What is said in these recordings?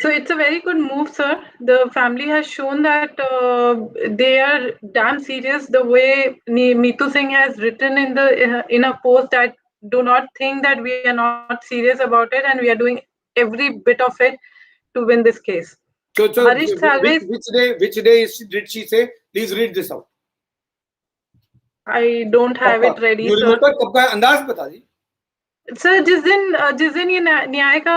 So it's a very good move, sir. The family has shown that they are damn serious. The way Meetu Singh has written in the in a post that do not think that we are not serious about it, and we are doing every bit of it to win this case. So Harish Salve, which day did she say? Please read this out. I don't have it ready, You sir. remember कब का अंदाज बता दी. Sir जिस दिन ये न्याय का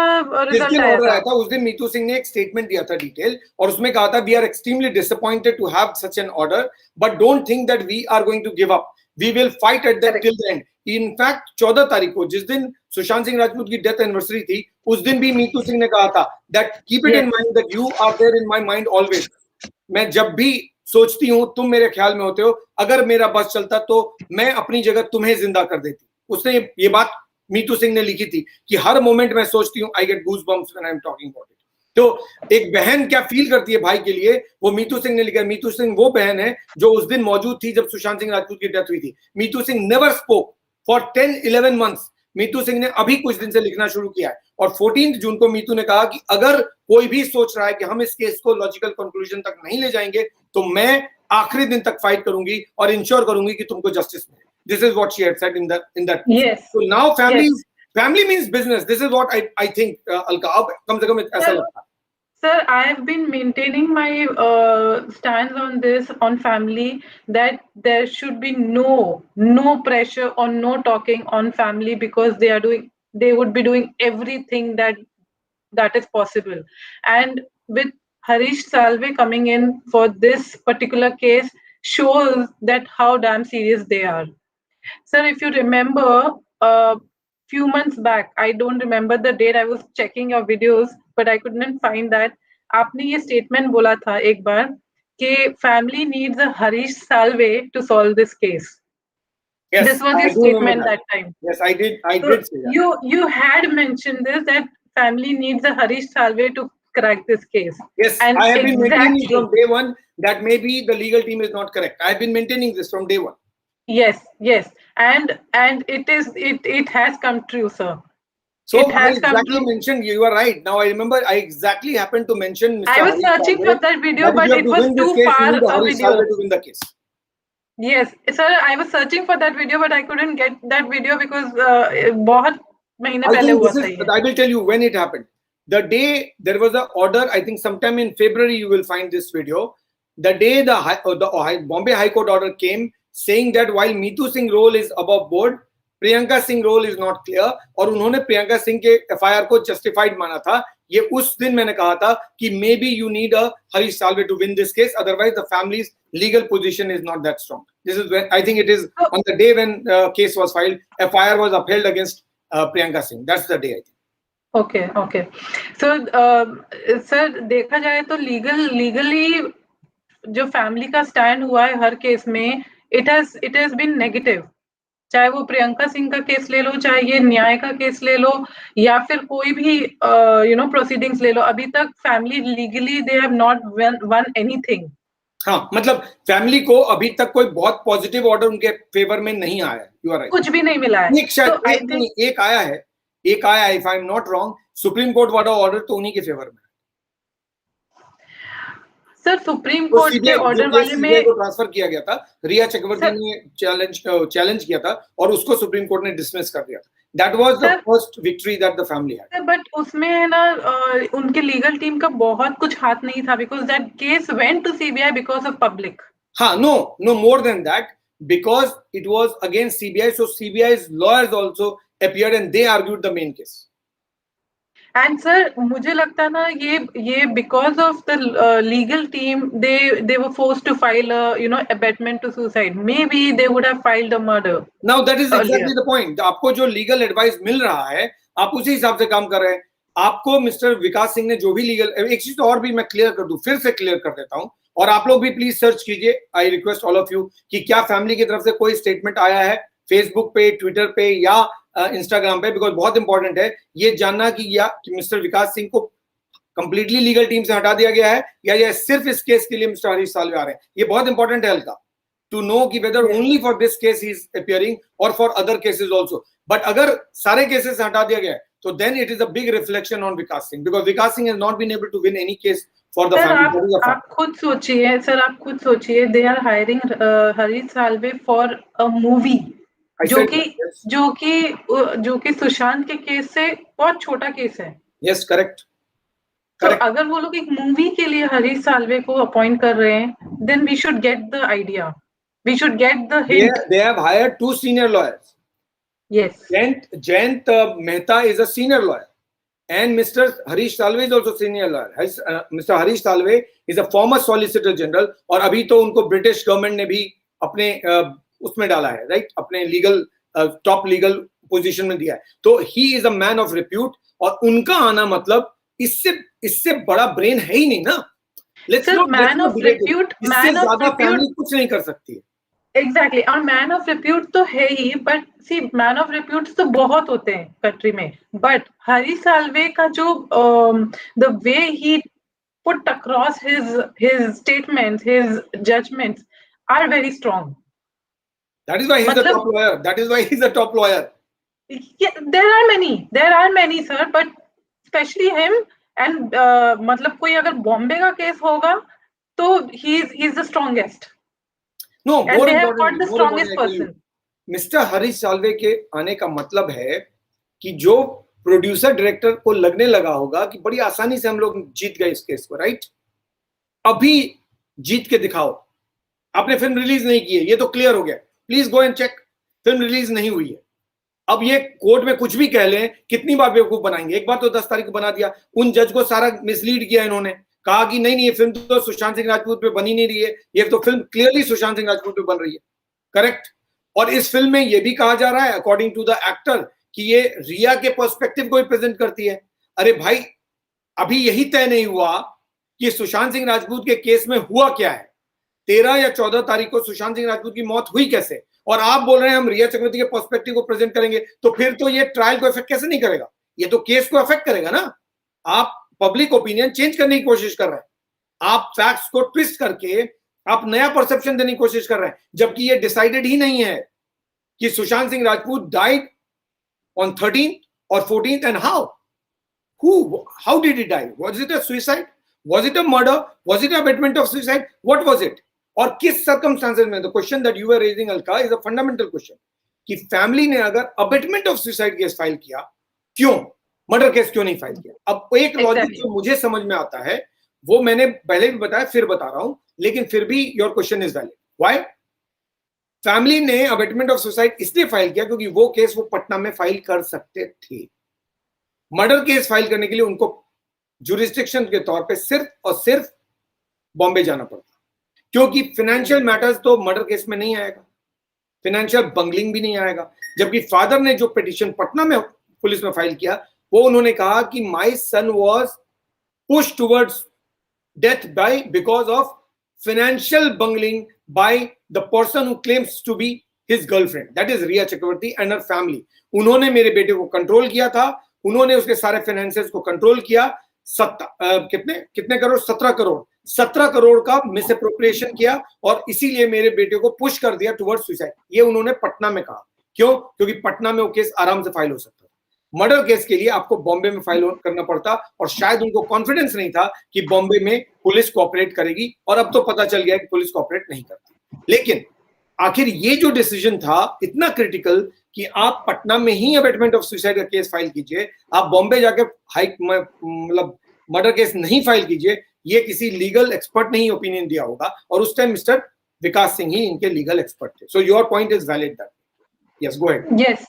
result आया ऑर्डर था, आया था उस दिन मीतू सिंह ने एक स्टेटमेंट दिया था डिटेल, और उसमें कहा था we are extremely disappointed to have such an order, but don't think that we are going to give up, we will fight at the till the end. In fact 14 तारीख को, जिस दिन सुशांत सिंह राजपूत की डेथ एनिवर्सरी थी, उस दिन भी मीतू सिंह ने कहा था that keep it in mind that you are there in my mind always. मैं जब भी सोचती हूं तुम मेरे ख्याल में होते हो, अगर मेरा बस चलता तो मैं अपनी जगह तुम्हें जिंदा कर देती. उसने ये बात मीतू सिंह ने लिखी थी कि हर मोमेंट में सोचती हूं, I get goose bumps when I am talking about it. तो एक बहन क्या फील करती है भाई के लिए, वो मीतू सिंह ने लिखा. मीतू सिंह वो बहन है जो उस दिन मौजूद थी जब सुशांत सिंह राजपूत की डेथ हुई थी. Meetu Singh never spoke for 10-11 months. Meetu Singh ने अभी कुछ दिन से लिखना शुरू किया है, और 14 जून को मीतू ने कहा कि अगर कोई भी सोच रहा है कि हम इस केस को लॉजिकल कंक्लूजन तक नहीं ले जाएंगे, तो मैं आखिरी दिन तक फाइट करूंगी और इंश्योर करूंगी कि तुमको जस्टिस मिले. This is what she had said in that. Yes. So now family means business. This is what I think. Alka, अब कम से कम ऐसा लगता है. Sir, I have been maintaining my stance on this, on family, that there should be no pressure or no talking on family, because they would be doing everything that is possible. And with Harish Salve coming in for this particular case shows that how damn serious they are. Sir, if you remember, few months back, I don't remember the date, I was checking your videos, but I couldn't find that. आपने ये statement बोला था एक बार कि family needs a Harish Salve to solve this case. Yes, this was your statement that time. Yes, I did say that. You had mentioned this, that family needs a Harish Salve to crack this case. Yes, and I have been maintaining from day one that maybe the legal team is not correct. I have been maintaining this from day one. Yes, and it has come true, sir. So I exactly mentioned, you are right. Now I remember I exactly happened to mention Mr. I was searching for that video, but it was too far a video. To win the case. Yes, sir, I was searching for that video, but I couldn't get that video because बहुत महीने पहले हुआ था ये. I will tell you when it happened. The day there was an order, I think sometime in February you will find this video. The day the Bombay High Court order came, saying that while Meetu Singh role is above board, Priyanka Singh role is not clear, और उन्होंने प्रियंका सिंह के FIR को justified माना था. ये उस दिन मैंने कहा था कि maybe you need a Harish Salve to win this case, otherwise the family's legal position is not that strong. This is when I think it is on the day when case was filed, FIR was upheld against Priyanka Singh. That's the day I think. Okay sir देखा जाए तो legally जो family का stand हुआ है हर case में, it has been negative. चाहे वो प्रियंका सिंह का केस ले लो, चाहे ये न्याय का केस ले लो, या फिर कोई भी प्रोसीडिंग्स ले लो, अभी तक family legally they have not one anything. हाँ, मतलब फैमिली को अभी तक कोई बहुत पॉजिटिव ऑर्डर उनके फेवर में नहीं आया है. यू आर राइट, कुछ भी नहीं मिला है. एक आया है, if I am not wrong, supreme court वाला ऑर्डर तो उन्हीं के फेवर में. सर सुप्रीम कोर्ट के ऑर्डर वाले में को ट्रांसफर किया गया था. रिया चक्रवर्ती ने चैलेंज किया था और उसको सुप्रीम कोर्ट ने डिसमिस कर दिया था. That was the first victory that the family had. But उसमें है ना उनके लीगल टीम का बहुत कुछ हाथ नहीं था, because that case went to CBI because of public. हाँ, no more than that, because it was against CBI, so CBI's lawyers also appeared and they argued the main case. And sir मुझे लगता ना ये because of the legal team they were forced to file a abetment to suicide. Maybe they would have filed a murder. Now that is exactly the point. आपको जो legal advice मिल रहा है आप उसी हिसाब से काम कर रहे हैं. आपको मिस्टर विकास सिंह ने जो भी लीगल, एक चीज और भी मैं क्लियर कर दूं, फिर से क्लियर कर देता हूं, और आप लोग भी प्लीज सर्च कीजिए. I request all of you कि क्या फैमिली की तरफ से कोई स्टेटमेंट आया है फेसबुक पे, ट्विटर पे या इंस्टाग्राम पे, बिकॉज बहुत इंपॉर्टेंट है ये जानना कि मिस्टर विकास सिंह को कंप्लीटली लीगल टीम से हटा दिया गया है या ये सिर्फ इस केस के लिए मिस्टर हरीश साल्वे आ रहे हैं. ये बहुत इंपॉर्टेंट है हल्का. to know कि whether only for this case he is appearing or for other cases also. But अगर सारे cases हटा दिया गया तो then it is a big reflection on Vikas Singh, because Vikas Singh has not been able to win any case for the family. That is a fact. आप खुद सोचिए sir, आप खुद सोचिए, they are hiring Harish Salve for a movie जो कि सुशांत के case से बहुत छोटा केस है. Yes, correct. तो अगर वो लोग एक मूवी के लिए हरीश साल्वे को अपॉइंट कर रहे हैं, then we should get the idea. We should get the hint. They have hired 2 senior lawyers. Yes. Jayant Mehta is a senior lawyer, and Mr. Harish Salve is also senior lawyer. Mr. Harish Salve is a former Solicitor General, और अभी तो उनको British government ने भी अपने उसमें डाला है, राइट, अपने लीगल टॉप लीगल पोजीशन में दिया है. तो he is a man of repute, और उनका आना मतलब इससे बड़ा ब्रेन है ही नहीं ना. मैन ऑफ रिप्यूट कुछ नहीं कर सकती है. एग्जैक्टली, और मैन ऑफ रिप्यूट तो है ही, but see man of repute तो बहुत होते हैं कंट्री में, बट हरीश साल्वे का जो the way he put across his statements, his judgements are very strong. That is why he's the top lawyer. That is why he's the top lawyer. Yeah, there are many sir, but especially him, and मतलब कोई अगर बॉम्बे का case होगा तो he is the strongest. No, and they have got the strongest person. Mr. Harish Salve के आने का मतलब है कि जो प्रोड्यूसर डायरेक्टर को लगने लगा होगा कि बड़ी आसानी से हम लोग जीत गए इस केस को, राइट, अभी जीत के दिखाओ. आपने फिल्म रिलीज नहीं की है, ये तो क्लियर हो गया, please go and check. Film release नहीं हुई है. अब ये कोर्ट में कुछ भी कह लें, कितनी बार बेवकूफ बनाएंगे. एक बार तो 10 तारीख को बना दिया, उन जज को सारा मिसलीड किया इन्होंने, कहा कि नहीं ये फिल्म तो सुशांत सिंह राजपूत पे बनी नहीं रही है, ये तो फिल्म क्लियरली सुशांत सिंह राजपूत पे बन रही है, करेक्ट. और इस फिल्म में ये भी कहा जा रहा है अकॉर्डिंग टू द एक्टर कि ये रिया के पर्सपेक्टिव को ही प्रेजेंट करती है. अरे भाई, अभी यही तय नहीं हुआ कि सुशांत सिंह राजपूत के केस में हुआ क्या है. 13 या 14 तारीख को सुशांत सिंह राजपूत की मौत हुई कैसे, और आप बोल रहे हैं हम रिया चक्रवर्ती के पर्सपेक्टिव को प्रेजेंट करेंगे, तो फिर तो ये ट्रायल को इफेक्ट कैसे नहीं करेगा. ये तो केस को इफेक्ट करेगा ना. आप पब्लिक ओपिनियन चेंज करने की कोशिश कर रहे हैं, आप फैक्ट्स को ट्विस्ट करके आप नया परसेप्शन देने की कोशिश कर रहे हैं, जबकि ये डिसाइडेड ही नहीं है कि Sushant Singh Rajput died on 13th और 14th, and how did he die. Was it a suicide, was it a murder, was it abetment of suicide, what was it, और किस सर्कमस्टांसेस में. The question that you were raising Alka is a fundamental question कि family ने अगर abetment of suicide case file किया, क्यों murder case क्यों नहीं फाइल किया. अब एक लॉजिक जो मुझे समझ में आता है वो मैंने पहले भी बताया, फिर बता रहा हूं, लेकिन फिर भी your question is valid. Why family ने अबेटमेंट ऑफ सुसाइड इसलिए फाइल किया क्योंकि वो केस वो पटना में फाइल कर सकते थे. मर्डर केस फाइल करने के लिए उनको जुरिस्डिक्शन के तौर पे सिर्फ और सिर्फ बॉम्बे जाना पड़ता, क्योंकि फाइनेंशियल मैटर्स तो मर्डर केस में नहीं आएगा, फाइनेंशियल बंगलिंग भी नहीं आएगा. जबकि फादर ने जो पिटीशन पटना में पुलिस में फाइल किया, वो उन्होंने कहा कि my son was pushed towards death by because of financial bungling by the person who claims to be his girlfriend, that is Rhea Chakraborty and her family. उन्होंने मेरे बेटे को कंट्रोल किया था, उन्होंने उसके सारे फाइनेंसेस को कंट्रोल किया. कितने करोड़, 17 करोड़ का मिस अप्रोप्रिएशन किया, और इसीलिए मेरे बेटे को पुश कर दिया टुवर्ड्स सुसाइड. ये उन्होंने पटना में कहा. क्यों? क्योंकि पटना में वो केस आराम से फाइल हो सकता. मर्डर केस के लिए आपको बॉम्बे में फाइल करना पड़ता, और शायद उनको कॉन्फिडेंस नहीं था कि बॉम्बे में पुलिस कोऑपरेट करेगी, और अब तो पता चल गया कि पुलिस कोऑपरेट नहीं करती. लेकिन आखिर ये जो डिसीजन था इतना क्रिटिकल कि आप पटना में ही अबेटमेंट ऑफ सुसाइड का केस फाइल कीजिए, आप बॉम्बे जाके मतलब मर्डर केस नहीं फाइल कीजिए, ये किसी लीगल एक्सपर्ट ने ही ओपिनियन दिया होगा, और उस टाइम मिस्टर विकास सिंह ही इनके लीगल एक्सपर्ट थे. So your point is valid that. Yes, go ahead. Yes,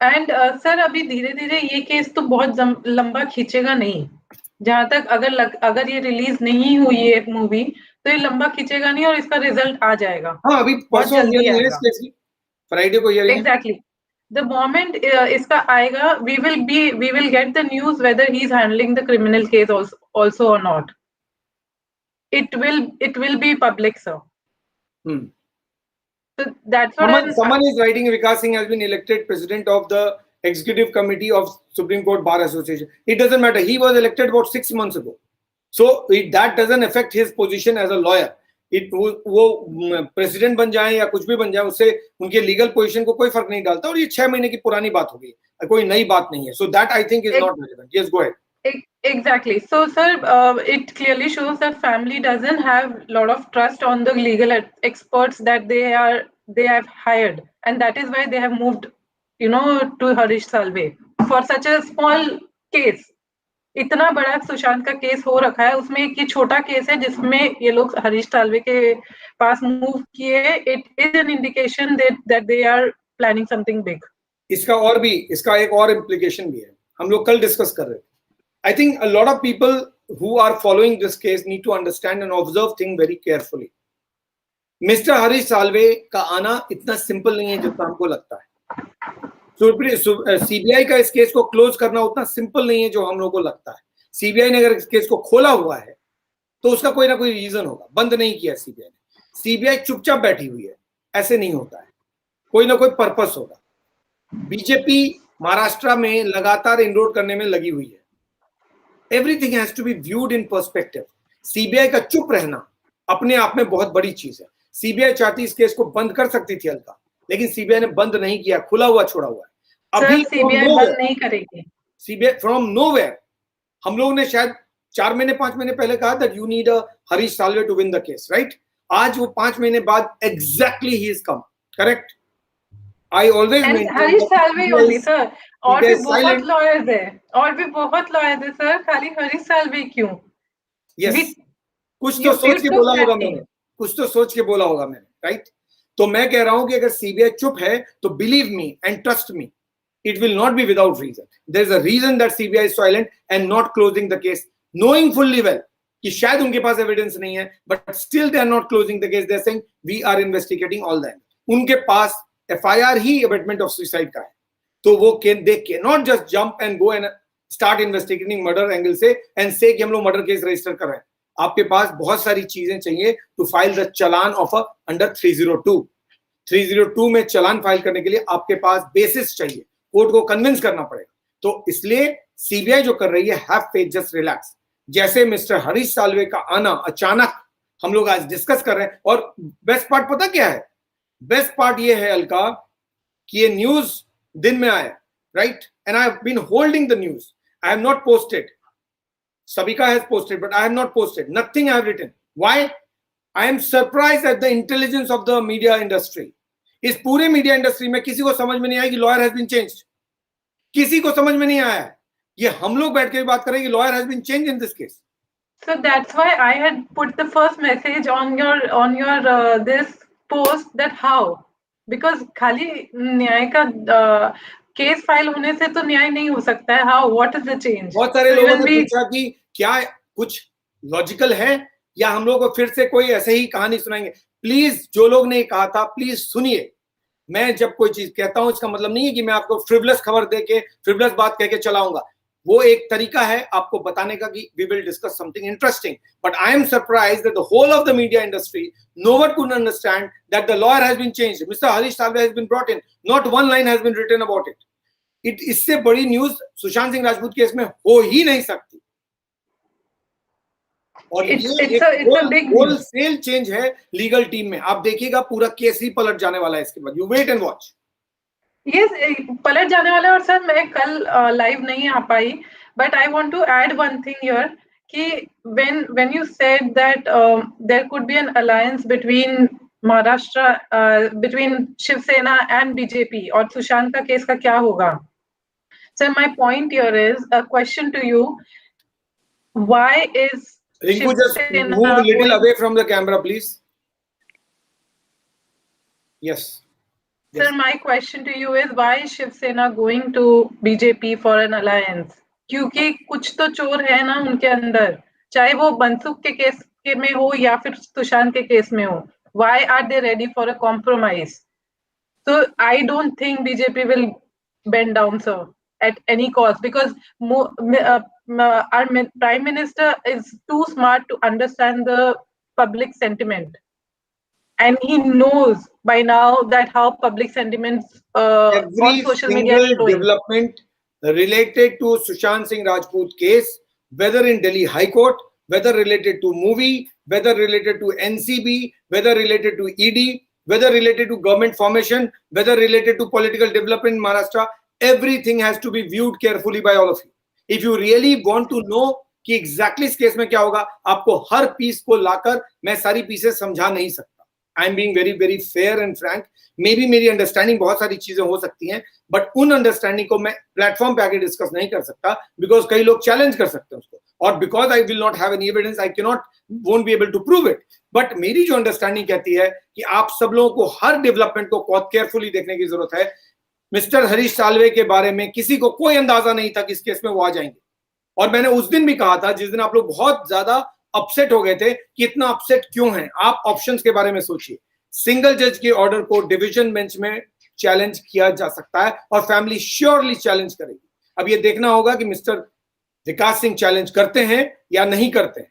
and sir अभी धीरे धीरे ये केस तो बहुत लंबा खींचेगा नहीं. जहां तक अगर ये रिलीज नहीं हुई है मूवी, तो ये लंबा खींचेगा नहीं और इसका रिजल्ट आ जाएगा. हाँ, अभी परसों फ्राइडे को हियरिंग. एग्जैक्टली, द मोमेंट इसका आएगा, we will get the news whether he is handling the criminal case also और not. It will be public, sir. So that's what someone is writing. Vikas Singh has been elected president of the executive committee of Supreme Court Bar Association. It doesn't matter. He was elected about 6 months ago. So that doesn't affect his position as a lawyer. वो president बन जाए या कुछ भी बन जाए, उससे उनके लीगल पोजीशन को कोई फर्क नहीं डालता, और ये 6 महीने की पुरानी बात हो गई, कोई नई बात नहीं है. So that I think is not relevant. Yes, go ahead. Exactly. So, sir, it clearly shows that family doesn't have a lot of trust on the legal experts that they have hired, and that is why they have moved, to Harish Salve for such a small case. इतना बड़ा सुशांत का case हो रखा है, उसमें एक ये छोटा केस है जिसमें ये लोग हरीश साल्वे के पास मूव किए. It is an indication that they are planning something big. इसका एक और इम्प्लीकेशन भी है, हम लोग कल डिस्कस कर रहे थे. I think a lot of people who are following this case need to understand and observe things very carefully. Mr. Harish Salve का आना इतना सिंपल नहीं है जितना हमको लगता है. सीबीआई का इस केस को क्लोज करना उतना सिंपल नहीं है जो हम लोगों को लगता है. सीबीआई ने अगर इस केस को खोला हुआ है तो उसका कोई ना कोई रीजन होगा. बंद नहीं किया सीबीआई ने. सीबीआई चुपचाप बैठी हुई है, ऐसे नहीं होता है. कोई ना कोई पर्पस होगा. बीजेपी महाराष्ट्र में लगातार इनरोड करने में लगी हुई है. Everything has to be viewed in perspective. CBI का चुप रहना अपने आप में बहुत बड़ी चीज है. सीबीआई चाहती इस केस को बंद कर सकती थी हल्का, लेकिन सीबीआई ने बंद नहीं किया, खुला हुआ छोड़ा हुआ है. अभी सीबीआई बंद नहीं करेगी. CBI from nowhere. हम लोगों ने शायद 4 महीने 5 महीने पहले कहा that you need a Harish Salve to win the case, right? आज वो 5 महीने बाद exactly he is come. Correct? I always maintain Harish Salve only, sir. और भी बहुत लॉयर्स है, सर. खाली हरीश साल्वे क्यों? Yes. कुछ तो सोच के बोला होगा मैंने, राइट? तो मैं कह रहा हूं कि अगर सीबीआई चुप है तो believe me and trust me, it will not be without reason. There is a reason that CBI is silent and not closing the case, knowing fully well कि शायद उनके पास एविडेंस नहीं है, but still they are not closing the case. They are saying we are investigating all that. उनके पास FIR ही abetment of suicide का है, तो वो they cannot just jump and go and start investigating murder angle से and say कि हम लोग मर्डर केस रजिस्टर कर रहे हैं. आपके पास बहुत सारी चीजें चाहिए to file the challan of under 302 में चलान फाइल करने के लिए आपके पास बेसिस चाहिए, कोर्ट को कन्विंस करना पड़ेगा. तो इसलिए सीबीआई जो कर रही है, हैव फेथ, जस्ट रिलैक्स. जैसे मिस्टर हरीश साल्वे का आना अचानक हम लोग आज डिस्कस कर रहे हैं. और बेस्ट पार्ट पता क्या है? बेस्ट पार्ट ये है अलका कि ये न्यूज दिन में आया, right? And I have been holding the news. I have not posted. Sabika has posted, but I have not posted. Nothing I have written. Why? I am surprised at the intelligence of the media industry. इस पूरे media industry में किसी को समझ में नहीं आया कि लॉयर हैज बीन चेंज्ड. किसी को समझ में नहीं आया. ये हम लोग बैठ के बात कर रहे हैं कि lawyer has been changed in this case. So that's why I had put the first message on your this post that how, because खाली न्याय का केस फाइल होने से तो न्याय नहीं हो सकता है. How, what is the change? बहुत सारे लोगों ने पूछा कि क्या कुछ लॉजिकल है या हम लोग को फिर से कोई ऐसे ही कहानी सुनाएंगे. प्लीज, जो लोग ने कहा था प्लीज सुनिए. मैं जब कोई चीज कहता हूं इसका मतलब नहीं है कि मैं आपको फ्रिवलस खबर दे के फ्रिवलस बात कह के चलाऊंगा. वो एक तरीका है आपको बताने का कि we will discuss something interesting. But I am surprised that the whole of the media industry, no one could understand that the lawyer has been changed. Mister Harish Salve has been brought in. Not one line has been written about it. इससे बड़ी news Sushant Singh Rajput case में हो ही नहीं सकती. और ये wholesale change है लीगल टीम में. आप देखिएगा पूरा केस ही पलट जाने वाला है इसके बाद. You wait and watch. Yes, पलट जाने वाला है. और सर, मैं कल लाइव नहीं आ पाई, but I want to add one thing here कि when you said that there could be an alliance between Maharashtra, between Shiv Sena and BJP, और सुशांत का केस का क्या होगा? So my point here is a question to you. Why is Rinku, just move a little away from the camera, please. Yes. Sir, my question to you is, why is Shiv Sena going to BJP for an alliance? क्योंकि कुछ तो चोर है ना उनके अंदर, चाहे वो बनसुख के केस के में हो या फिर सुशांत के केस में हो. Why are they ready for a compromise? So I don't think BJP will bend down, sir, at any cost, because our Prime Minister is too smart to understand the public sentiment, and he knows by now that how public sentiments on social media is going. Development related to Sushant Singh Rajput case, whether in Delhi High Court, whether related to movie, whether related to NCB, whether related to ED, whether related to government formation, whether related to political development in Maharashtra, everything has to be viewed carefully by all of you. If you really want to know कि exactly इस case में क्या होगा, आपको हर piece को लाकर मैं सारी pieces समझा नहीं सकता. I am being very very fair and Frank. May be मेरी अंडरस्टैंडिंग बहुत सारी चीजें हो सकती हैं, बट उन अंडरस्टैंडिंग को मैं प्लेटफॉर्म पे आके डिस्कस नहीं कर सकता, बिकॉज कई लोग चैलेंज कर सकते हैं उसको, और because I will not have any evidence, I can not won't be able to prove it. But मेरी जो अंडरस्टैंडिंग कहती है कि आप सब लोगों को हर डेवलपमेंट को बहुत केयरफुली देखने की जरूरत है. मिस्टर हरीश साल्वे के बारे में किसी को कोई अंदाजा नहीं था कि इस केस में वो आ जाएंगे, और मैंने उस दिन भी कहा था, जिस दिन आप लोग बहुत ज्यादा अपसेट हो गए थे कि इतना अपसेट क्यों है, आप ऑप्शंस के बारे में सोचिए. सिंगल जज के ऑर्डर को डिवीजन बेंच में चैलेंज किया जा सकता है और फैमिली श्योरली चैलेंज करेगी. अब ये देखना होगा कि मिस्टर विकास सिंह चैलेंज करते हैं या नहीं करते हैं,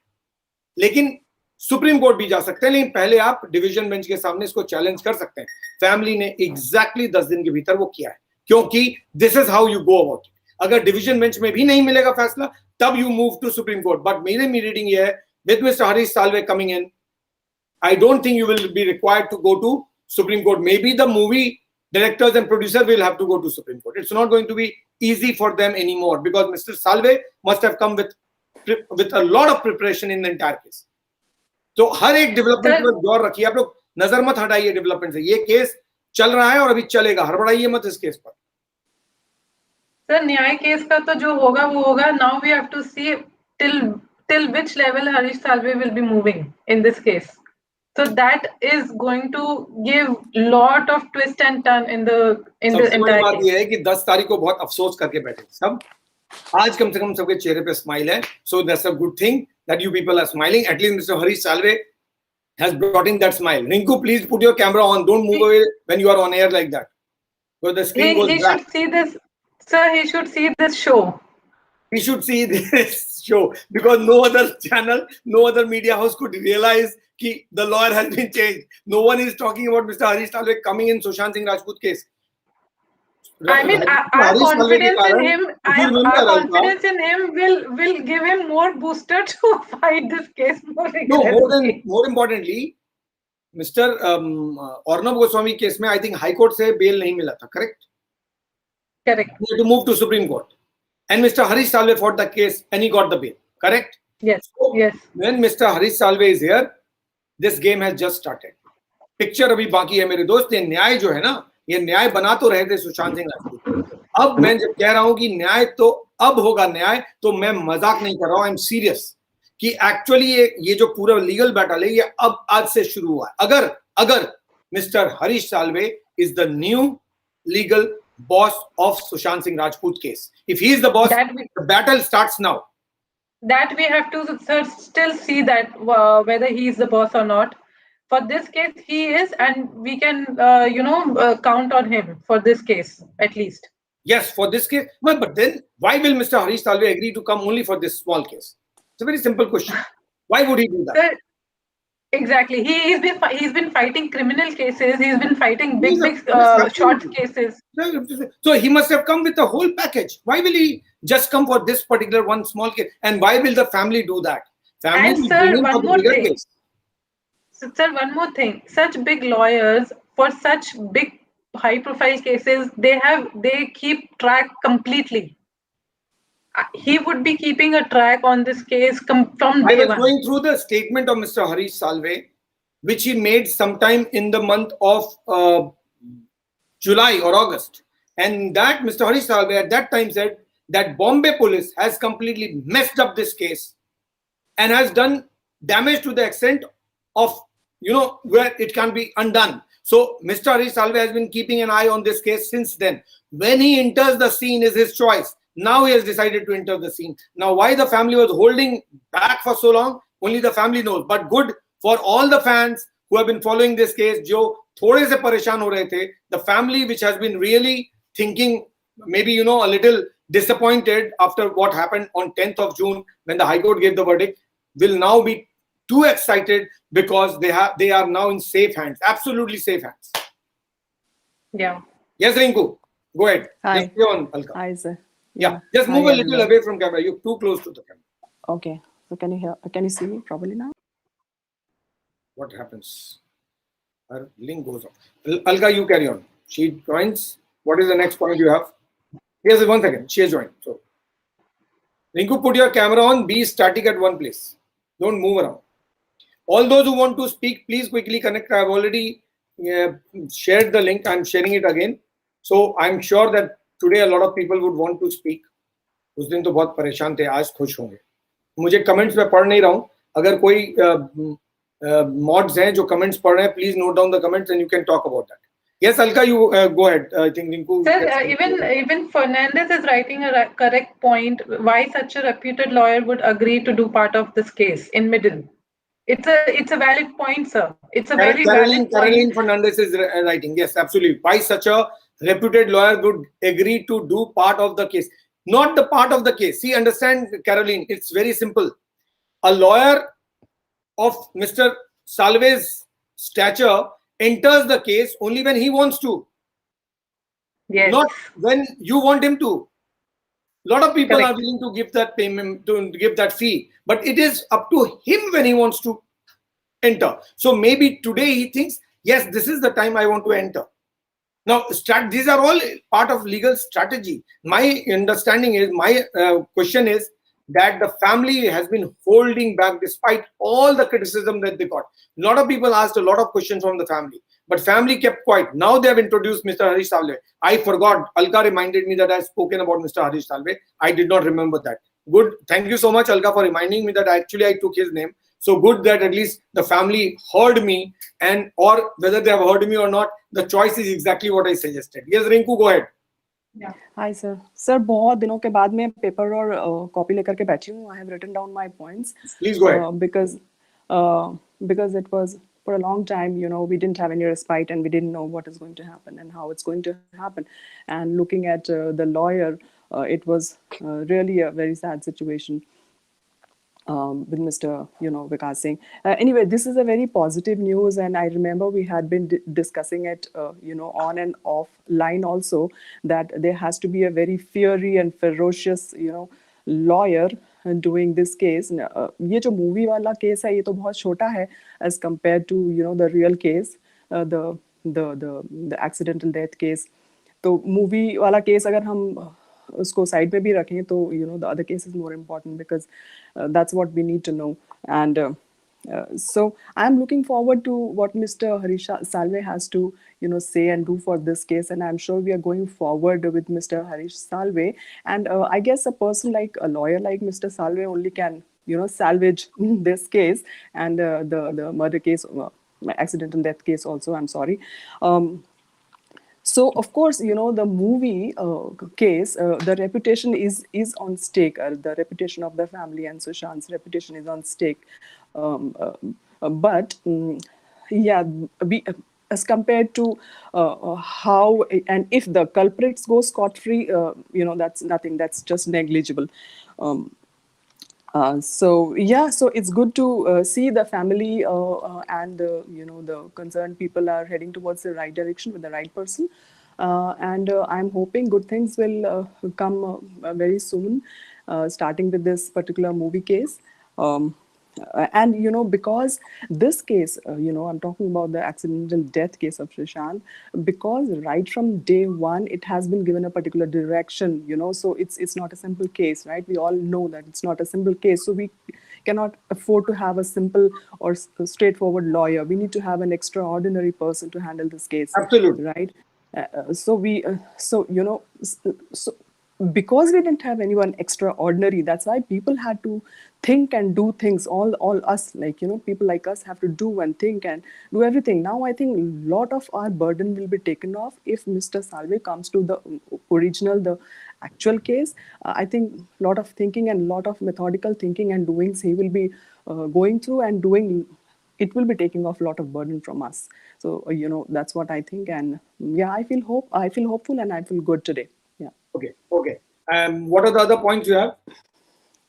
लेकिन सुप्रीम कोर्ट भी जा सकते हैं, लेकिन पहले आप डिवीजन बेंच के सामने इसको चैलेंज कर सकते हैं. फैमिली ने एग्जैक्टली 10 दिन के भीतर वो किया है, क्योंकि this is how you go about it. अगर डिवीजन बेंच में भी नहीं मिलेगा फैसला, तब you move to supreme court. But मेरे रीडिंग ये है, with mister Harish Salve coming in, I don't think you will be required to go to Supreme Court. Maybe the movie directors and producers will have to go to Supreme Court. It's not going to be easy for them anymore, because Mr. Salve must have come with a lot of preparation in the entire case. तो हर एक development पर गौर रखिए. आप लोग नजर मत हटाइए development से. ये केस चल रहा है और अभी चलेगा, हड़बड़ाइए मत इस केस पर. सर न्याय केस का तो जो होगा वो होगा. Now we have to see till which level Harish Salve will be moving in this case. So that is going to give lot of twist and turn in the entire बात case. ये है कि 10 तारीख को बहुत अफसोस करके बैठे सब. आज कम से कम सबके चेहरे पे स्माइल है. So that's a good thing that you people are smiling. At least Mr. Harish Salve has brought in that smile. Rinku, please put your camera on. Don't move away when you are on air like that. So the screen goes black. He should see this, sir. He should see this show. He should see this show, because no other channel, no other media house could realize कि the lawyer has been changed. No one is talking about Mr. Harish Salve coming in Sushant Singh Rajput case. I mean, our confidence in him, our confidence in him will give him more booster to fight this case more aggressively. No, more importantly, Mr. Arnab Goswami case में I think High Court से bail नहीं मिला था, correct? Correct. He had to move to Supreme Court, and Mr. Harish Salve fought the case and he got the bail, correct? Yes. So, yes. When Mr. Harish Salve is here, this game has just started. Picture अभी बाकी है मेरे दोस्त. ये न्याय जो है ना, ये न्याय बना तो रहे थे सुशांत सिंह राजपूत. अब मैं जब कह रहा हूं कि न्याय तो अब होगा न्याय, तो मैं मजाक नहीं कर रहा हूं. आई एम सीरियस कि एक्चुअली ये जो पूरा लीगल बैटल है, ये अब आज से शुरू हुआ है. अगर mister Harish Salve is the new legal boss of Sushant Singh Rajput case, if he is the boss, the battle starts now. That we have to still see that whether he is the boss or not. For this case, he is, and we can count on him for this case at least. Yes, for this case. But then why will Mr. Harish Salve agree to come only for this small case? It's a very simple question. Why would he do that? Sir, exactly. He's been fighting criminal cases. He's been fighting big short cases. So he must have come with the whole package. Why will he just come for this particular one small case? And why will the family do that? Family and sir, one more thing. Sir, one more thing. Such big lawyers for such big high-profile cases, they keep track completely. He would be keeping a track on this case from day one. I was going through the statement of Mr. Harish Salve, which he made sometime in the month of July or August. And that Mr. Harish Salve at that time said that Bombay police has completely messed up this case and has done damage to the extent of, where it can be undone. So Mr. Harish Salve has been keeping an eye on this case since then. When he enters the scene is his choice. Now he has decided to enter the scene. Now why the family was holding back for so long, only the family knows. But good for all the fans who have been following this case, जो थोड़े से परेशान हो रहे थे, the family which has been really thinking, maybe a little disappointed after what happened on 10th of June when the High Court gave the verdict, will now be too excited because they are now in safe hands, absolutely safe hands. Yeah. Yes, Rinku, go ahead. Hi. Just be on, Alka. Hi, sir. Yeah, just move a little away from camera. You're too close to the camera. Okay. So can you see me properly now? what happens? Her link goes off. Alka, you carry on. She joins. What is the next point you have? Yes, 1 second. She has joined. So, Rinku, put your camera on. Be static at one place. Don't move around. All those who want to speak, please quickly connect. I have already shared the link. I'm sharing it again. So I'm sure that today a lot of people would want to speak. उस दिन तो बहुत परेशान थे, आज खुश होंगे. मुझे कमेंट्स में पढ़ नहीं रहा हूँ. अगर कोई mods हैं जो कमेंट्स पढ़ रहे हैं, please note down the comments and you can talk about that. Yes, Alka, you go ahead. I think Rinku. Sir, even Fernandez is writing a correct point. Why such a reputed lawyer would agree to do part of this case in middle? It's a valid point, sir. It's a very valid point. Caroline Fernandez is writing. Yes, absolutely. Why such a reputed lawyer would agree to do part of the case? Not the part of the case. See, understand, Caroline, it's very simple. A lawyer of Mr. Salve's stature enters the case only when he wants to. Yes. Not when you want him to. A lot of people are willing to give that payment, to give that fee, but it is up to him when he wants to enter. So maybe today he thinks, yes, this is the time I want to enter. Now, these are all part of legal strategy. My understanding is, my question is that the family has been holding back despite all the criticism that they got. A lot of people asked a lot of questions from the family, but family kept quiet. Now they have introduced Mr. Harish Salve. I forgot. Alka reminded me that I had spoken about Mr. Harish Salve. I did not remember that. Good. Thank you so much, Alka, for reminding me that I took his name. So good that at least the family heard me, and or whether they have heard me or not, the choice is exactly what I suggested. Yes, Rinku, go ahead. Hi sir. Sir बहुत दिनों के बाद मैं paper और copy लेकर के बैठी हूँ. I have written down my points. Please go ahead. Because it was for a long time, we didn't have any respite and we didn't know what is going to happen and how it's going to happen. And looking at the lawyer, it was really a very sad situation. With Mr. Vikas Singh. Anyway, this is a very positive news, and I remember we had been discussing it, on and off line also, that there has to be a very fiery and ferocious, lawyer doing this case. ये जो movie वाला case है, ये तो बहुत छोटा है as compared to the real case, the accidental death case. तो movie वाला case अगर हम उसको साइड पे भी रखें तो the other case is more important because that's what we need to know. And so I'm looking forward to what Mr. Harish Salve has to say and do for this case, and I'm sure we are going forward with Mr. Harish Salve. And I guess a lawyer like Mr. Salve only can salvage this case and the murder case, accidental death case also, I'm sorry. So of course, the movie case, the reputation is on stake. The reputation of the family and Sushant's reputation is on stake. But as compared to how, and if the culprits go scot-free, that's nothing. That's just negligible. So it's good to see the family and the concerned people are heading towards the right direction with the right person, and I'm hoping good things will come very soon, starting with this particular movie case. And because this case, I'm talking about the accidental death case of Sushant, because right from day one it has been given a particular direction, so it's not a simple case, right? We all know that it's not a simple case, so we cannot afford to have a simple or straightforward lawyer. We need to have an extraordinary person to handle this case. Absolutely. Right. So because we didn't have anyone extraordinary, that's why people had to think and do things. All us, people like us have to do and think and do everything. Now I think a lot of our burden will be taken off if Mr. Salve comes to the original, the actual case. I think a lot of thinking and a lot of methodical thinking and doings he will be going through and doing. It will be taking off a lot of burden from us. So that's what I think. And I feel hopeful and I feel good today. Yeah. Okay. What are the other points you have?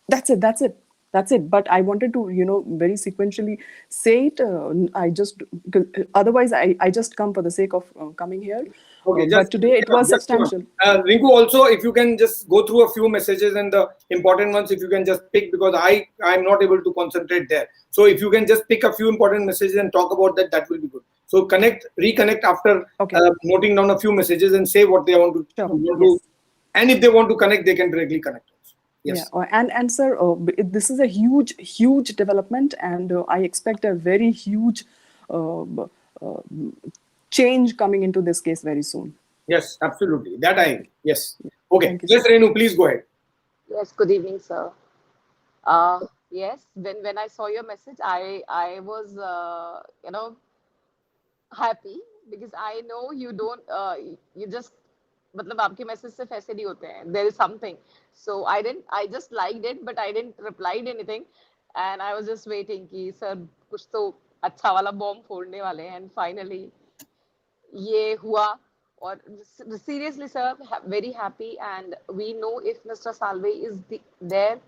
That's it. But I wanted to, very sequentially say it. Otherwise I just come for the sake of coming here. Okay, but today it was substantial. Rinku, also, if you can just go through a few messages and the important ones, if you can just pick, because I'm not able to concentrate there. So if you can just pick a few important messages and talk about that, that will be good. So reconnect after noting down a few messages and say what they want to do. And if they want to connect, they can directly connect. Yes. Yeah, and sir, this is a huge development, and I expect a very huge change coming into this case very soon. Yes, absolutely. That yes. Okay. Yes, Renu, please go ahead. Yes. Good evening, sir. Yes. When I saw your message, I was happy, because I know you don't you just मतलब आपके message सिर्फ ऐसे नहीं होते हैं, there is something. So I just liked it, but I didn't reply anything, and I was just waiting कि sir कुछ तो अच्छा वाला बॉम्ब फोड़ने वाले हैं, and finally ये हुआ. और seriously sir, very happy, and we know if Mr. Salve is there,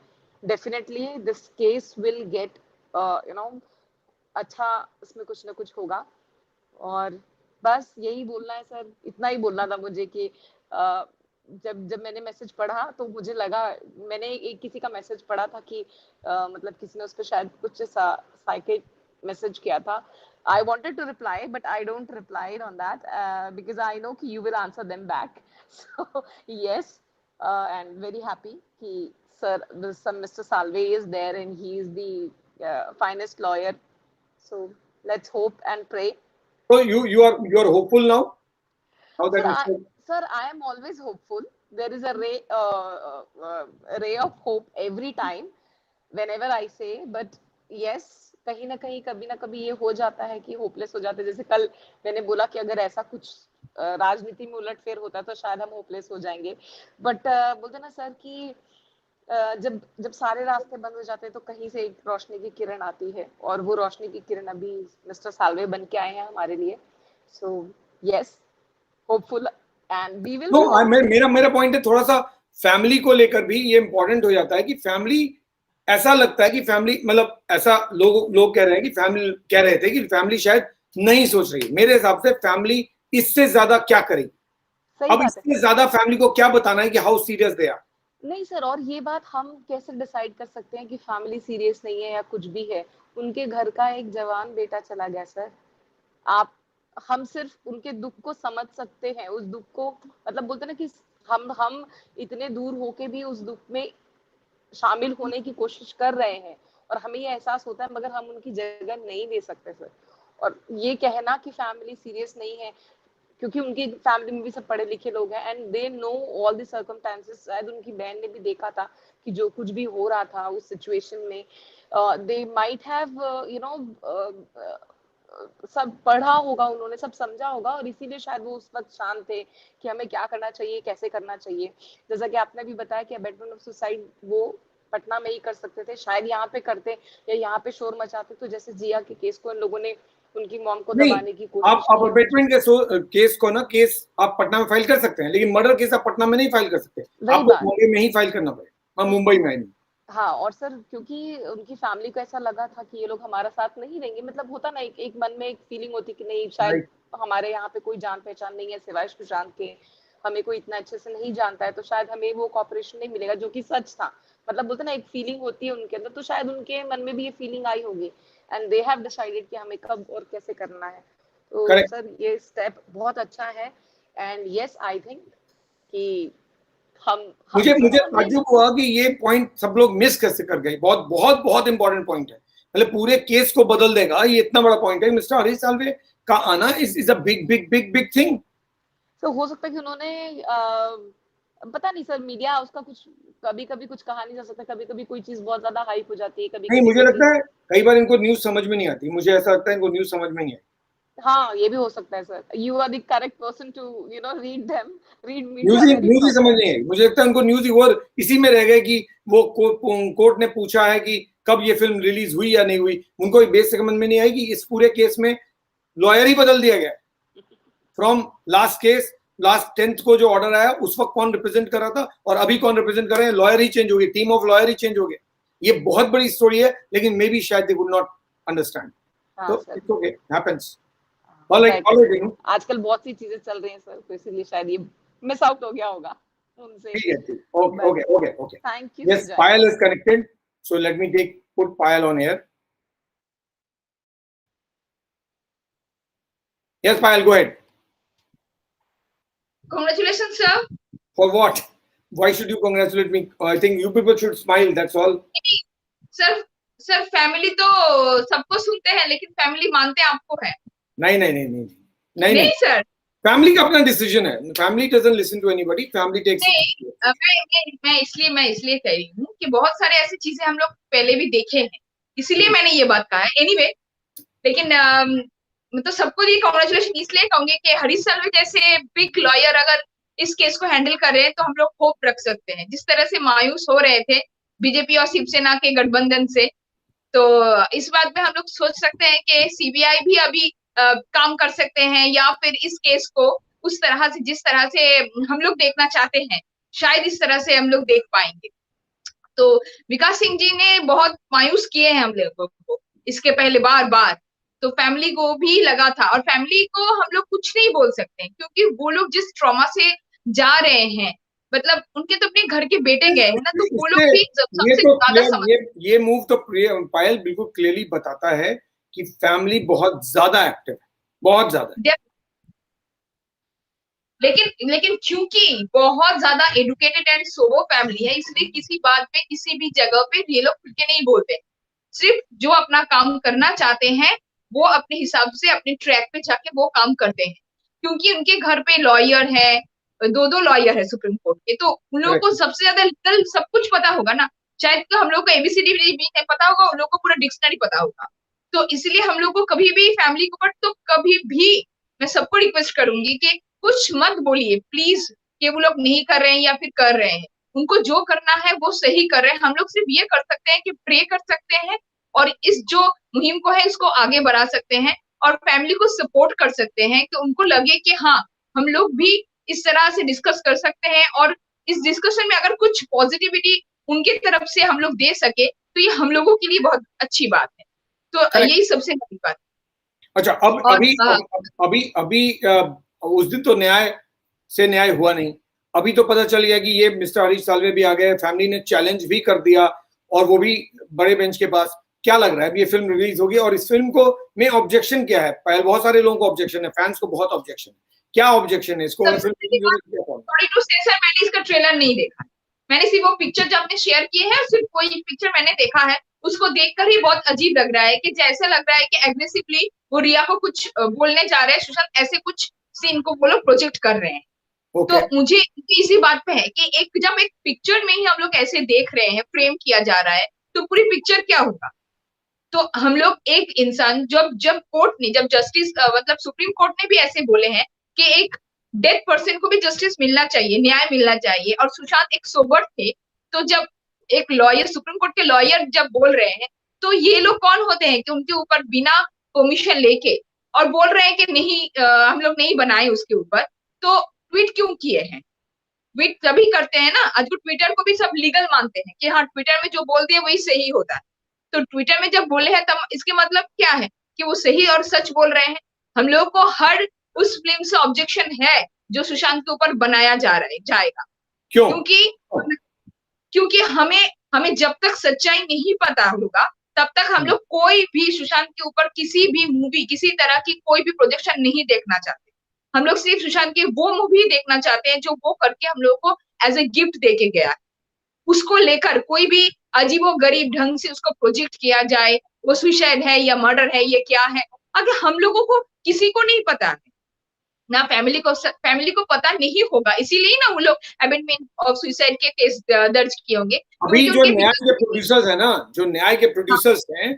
definitely this case will get अच्छा, इसमें कुछ ना कुछ होगा. और बस यही बोलना है सर, इतना ही बोलना था मुझे कि जब मैंने मैसेज पढ़ा तो मुझे लगा, मैंने एक किसी का मैसेज पढ़ा था कि मतलब किसी ने उस पर शायद कुछ साइकिक मैसेज किया था. I wanted to reply, but I don't reply on that because I know you will answer them back. So yes, and very happy कि sir, Mr. Salve is there and he is the finest lawyer. So let's hope and pray. So you are hopeful now? Sir, I am always hopeful. There is a ray of hope every time whenever I say. But yes, कहीं ना कहीं कभी ना कभी ये हो जाता है कि होपलेस हो जाते हैं. जैसे कल मैंने बोला कि अगर ऐसा कुछ राजनीति में उलटफेर होता तो शायद हम होपलेस हो जाएंगे. बट बोलते ना सर कि जब सारे रास्ते बंद हो जाते हैं तो कहीं से एक रोशनी की किरण आती है, और वो रोशनी की किरण अभी मिस्टर साल्वे बन के आए हैं हमारे लिए. So yes, hopeful and we will. मेरा पॉइंट है थोड़ा सा फैमिली को लेकर भी ये इंपॉर्टेंट हो जाता है कि फैमिली, ऐसा लगता है कि फैमिली, मतलब ऐसा लोग कह रहे हैं कि फैमिली कह रहे थे कि फैमिली शायद नहीं सोच रही. मेरे हिसाब से फैमिली इससे ज्यादा क्या करेगी, अब इससे ज्यादा फैमिली को क्या बताना है कि हाउ सीरियस दे आर. नहीं सर, और ये बात हम कैसे डिसाइड कर सकते हैं कि फैमिली सीरियस नहीं है या कुछ भी है? उनके घर का एक जवान बेटा चला गया सर. हम सिर्फ उनके दुख को समझ सकते हैं, उस दुख को, मतलब बोलते ना कि हम इतने दूर होके भी उस दुख में शामिल होने की कोशिश कर रहे हैं, और हमें ये एहसास होता है, मगर हम उनकी जगह नहीं ले सकते सर. और ये कहना कि फैमिली सीरियस नहीं है, क्योंकि उनकी फैमिली में भी सब पढ़े लिखे लोग हैं and they know all the circumstances. शायद उनकी बहन ने भी देखा था कि जो कुछ भी हो रहा था उस सिचुएशन में, दे माइट हैव सब पढ़ा होगा, उन्होंने सब समझा होगा, और इसीलिए शायद वो उस वक्त शांत थे कि हमें क्या करना चाहिए, कैसे करना चाहिए. जैसा कि आपने भी बताया कि अबेटमेंट ऑफ सुसाइड वो पटना में ही कर सकते थे, शायद यहाँ पे करते या यहाँ पे शोर मचाते तो जैसे जिया के केस को इन लोगों ने उनकी मॉम को दबाने की कोशिश. आप अबेटमेंट के केस को ना, केस आप पटना में फाइल कर सकते हैं, लेकिन मर्डर केस आप पटना में नहीं फाइल कर सकते, आपको मुंबई में ही फाइल करना पड़ेगा. मुंबई में नहीं. हाँ, और सर क्योंकि उनकी फैमिली को ऐसा लगा था कि ये लोग हमारा साथ नहीं देंगे, मतलब होता ना एक मन में एक फीलिंग होती कि नहीं शायद हमारे यहाँ पे कोई जान पहचान नहीं है सिवाय सुशांत के, हमें कोई इतना अच्छे से नहीं जानता है, तो शायद हमें वो कॉपरेशन नहीं मिलेगा, जो कि सच था. मतलब बोलते ना एक फीलिंग होती है उनके अंदर, तो शायद उनके मन में भी ये फीलिंग आई होगी एंड दे हैव डिसाइडेड कि हमें कब और कैसे करना है. तो सर ये स्टेप बहुत अच्छा है एंड यस आई थिंक कि मुझे ताज्जुब हुआ कि ये पॉइंट सब लोग मिस कैसे कर गए. बहुत बहुत बहुत इंपॉर्टेंट पॉइंट है, मतलब पूरे केस को बदल देगा, ये इतना बड़ा पॉइंट है. मिस्टर हरीश साल्वे का आना is a big big big big thing. तो हो सकता है कि उन्होंने पता नहीं सर, मीडिया उसका कुछ कभी कुछ कहा नहीं जा सकता, कभी कोई चीज बहुत ज्यादा हाइप हो जाती है, कभी नहीं. मुझे लगता है कई बार इनको न्यूज समझ में नहीं आती, मुझे ऐसा लगता है इनको न्यूज समझ में नहीं है. हाँ, ये भी हो सकता है sir. You are the correct person to read them, read media. News ही समझ नहीं है, मुझे लगता है उनको न्यूज ही और इसी में रह गए कि वो कोर्ट ने पूछा है कि कब ये फिल्म रिलीज हुई या नहीं हुई. उनको बेस समझ में नहीं आई कि इस पूरे केस में लॉयर ही बदल दिया गया. From last case, last 10th को जो ऑर्डर आया उस वक्त कौन रिप्रेजेंट कर रहा था और अभी कौन रिप्रेजेंट कर रहे हैं, लॉयर ही चेंज हो गए, team of lawyer he change हो गए. ये बहुत बड़ी स्टोरी है, लेकिन मे बी शायद दे वुड नॉट अंडरस्टैंड. तो इट्स ओके, हैपेंस. आजकल बहुत सी चीजें चल रही हैं सर, तो इसीलिए शायद ये मिस आउट हो गया होगा उनसे। Okay. Thank you. Yes, Payal is connected. So let me put Payal on here. Yes, Payal, go ahead. Congratulations, sir. For what? Why should you congratulate me? I think you people should smile. That's all. Sir family तो सबको सुनते हैं, लेकिन family मानते आपको है? नहीं sir, family का अपना डिसीजन है। Family doesn't listen to anybody, family takes. मैं इसलिए कह रही हूँ कि बहुत सारे ऐसी चीजें हम लोग पहले भी देखे हैं, इसीलिए मैंने ये बात कहा है। एनीवे, लेकिन मैं तो सबको ये कॉन्ग्रेचुलेशन इसलिए कहूंगी कि हरीश साल्वे जैसे बिग लॉयर अगर इस केस को हैंडल कर रहे हैं तो हम लोग होप रख सकते हैं। जिस तरह से मायूस हो रहे थे बीजेपी और शिवसेना के गठबंधन से, तो इस बात में हम लोग सोच सकते हैं कि सीबीआई भी अभी काम कर सकते हैं, या फिर इस केस को उस तरह से जिस तरह से हम लोग देखना चाहते हैं शायद इस तरह से हम लोग देख पाएंगे। तो विकास सिंह जी ने बहुत मायूस किए हैं हम लोगों को इसके पहले बार, तो फैमिली को भी लगा था, और फैमिली को हम लोग कुछ नहीं बोल सकते क्योंकि वो लोग जिस ट्रॉमा से जा रहे हैं, मतलब उनके तो अपने घर के बेटे गए हैं ना, तो वो लोग भी सबसे ज्यादा समझ। ये मूव तो पायल बिल्कुल क्लियरली बताता है कि फैमिली बहुत ज्यादा एक्टिव है, बहुत ज्यादा। लेकिन क्योंकि बहुत ज्यादा एडुकेटेड एंड सोबर फैमिली है, इसलिए किसी बात पे किसी भी जगह पे ये लोग खुल के नहीं बोलते। सिर्फ जो अपना काम करना चाहते हैं वो अपने हिसाब से अपने ट्रैक पे जाके वो काम करते हैं, क्योंकि उनके घर पे लॉयर है, 2 लॉयर है सुप्रीम कोर्ट के, तो उन लोगों को सबसे ज्यादा लीगल सब कुछ पता होगा ना। शायद तो हम लोग को एबीसीडी भी नहीं पता होगा, उन लोगों को पूरा डिक्शनरी पता होगा। तो इसलिए हम लोग को कभी भी फैमिली को, बट तो कभी भी मैं सबको रिक्वेस्ट करूंगी कि कुछ मत बोलिए प्लीज कि वो लोग नहीं कर रहे हैं या फिर कर रहे हैं। उनको जो करना है वो सही कर रहे हैं। हम लोग सिर्फ ये कर सकते हैं कि प्रे कर सकते हैं और इस जो मुहिम को है इसको आगे बढ़ा सकते हैं, और फैमिली को सपोर्ट कर सकते हैं कि उनको लगे कि हाँ हम लोग भी इस तरह से डिस्कस कर सकते हैं, और इस डिस्कशन में अगर कुछ पॉजिटिविटी उनके तरफ से हम लोग दे सके तो ये हम लोगों के लिए बहुत अच्छी बात है। तो यही सबसे बड़ी बात। अच्छा, अभी उस दिन तो न्याय हुआ नहीं। अभी तो पता चल गया कि ये मिस्टर हरीश साल्वे भी आ गए, फैमिली ने चैलेंज भी कर दिया, और वो भी बड़े बेंच के पास। क्या लग रहा है अभी ये फिल्म रिलीज होगी, और इस फिल्म को में ऑब्जेक्शन क्या है? पहले बहुत सारे लोगों को ऑब्जेक्शन है, फैंस को बहुत ऑब्जेक्शन है। क्या ऑब्जेक्शन है इसको? मैंने इसका ट्रेलर नहीं देखा, मैंने सिर्फ वो पिक्चर जो आपने शेयर किए हैं सिर्फ कोई पिक्चर मैंने देखा है। उसको देखकर ही बहुत अजीब लग रहा है कि जैसे लग रहा है कि एग्रेसिवली वो रिया को कुछ बोलने जा रहे हैं, सुशांत ऐसे कुछ सीन को वो लोग प्रोजेक्ट कर रहे हैं। तो मुझे इसी बात पे है कि जब एक पिक्चर में ही हम लोग ऐसे देख रहे हैं, फ्रेम किया जा रहा है, तो पूरी पिक्चर क्या होगा? तो हम लोग एक इंसान जब कोर्ट ने जब जस्टिस मतलब सुप्रीम कोर्ट ने भी ऐसे बोले हैं कि एक डेड पर्सन को भी जस्टिस मिलना चाहिए, न्याय मिलना चाहिए, और सुशांत एक सोबर थे। तो जब एक लॉयर, सुप्रीम कोर्ट के लॉयर जब बोल रहे हैं, तो ये लोग कौन होते हैं कि उनके ऊपर बिना परमिशन लेके और बोल रहे हैं कि नहीं हम लोग नहीं बनाए उसके ऊपर, तो ट्वीट क्यों किए हैं? ट्वीट तभी करते हैं ना, आज ट्विटर को भी सब लीगल मानते हैं कि हाँ ट्विटर में जो बोल दिए वही सही होता है। तो ट्विटर में जब बोले हैं तब इसके मतलब क्या है कि वो सही और सच बोल रहे हैं। हम लोग को हर उस फिल्म से ऑब्जेक्शन है जो सुशांत के ऊपर बनाया जाएगा। क्यों? क्योंकि हमें जब तक सच्चाई नहीं पता होगा तब तक हम लोग कोई भी सुशांत के ऊपर किसी भी मूवी, किसी तरह की कोई भी प्रोजेक्शन नहीं देखना चाहते। हम लोग सिर्फ सुशांत की वो मूवी देखना चाहते हैं जो वो करके हम लोग को एज ए गिफ्ट देके गया है। उसको लेकर कोई भी अजीबोगरीब ढंग से उसको प्रोजेक्ट किया जाए, वो सुसाइड है या मर्डर है, ये क्या है, अगर हम लोगों को किसी को नहीं पता है ना, फैमिली को पता नहीं होगा, इसीलिए ना वो लोग अबेंडमेंट ऑफ सुसाइड के केस दर्ज किए होंगे। अभी जो न्याय के प्रोड्यूसर्स है ना, जो न्याय के प्रोड्यूसर्स हैं,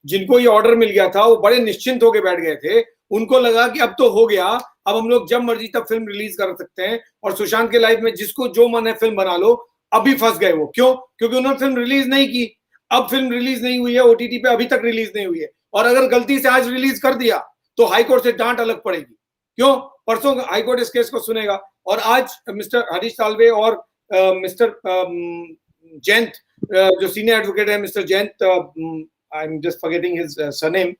जिनको ये ऑर्डर मिल गया था, वो बड़े निश्चिंत होकर बैठ गए थे। उनको लगा कि अब तो हो गया, अब हम लोग जब मर्जी तब फिल्म रिलीज कर सकते हैं, और सुशांत के लाइफ में जिसको जो मन है फिल्म बना लो। अभी फंस गए वो। क्यों? क्योंकि उन्होंने फिल्म रिलीज नहीं की। अब फिल्म रिलीज नहीं हुई है, ओटीटी पे अभी तक रिलीज नहीं हुई है, और अगर गलती से आज रिलीज कर दिया तो हाईकोर्ट से डांट अलग पड़ेगी। क्यों? परसों हाईकोर्ट इस केस को सुनेगा, और आज मिस्टर हरीश साल्वे और मिस्टर जयंत, जो सीनियर एडवोकेट है, mister Jayant, I am just forgetting his surname,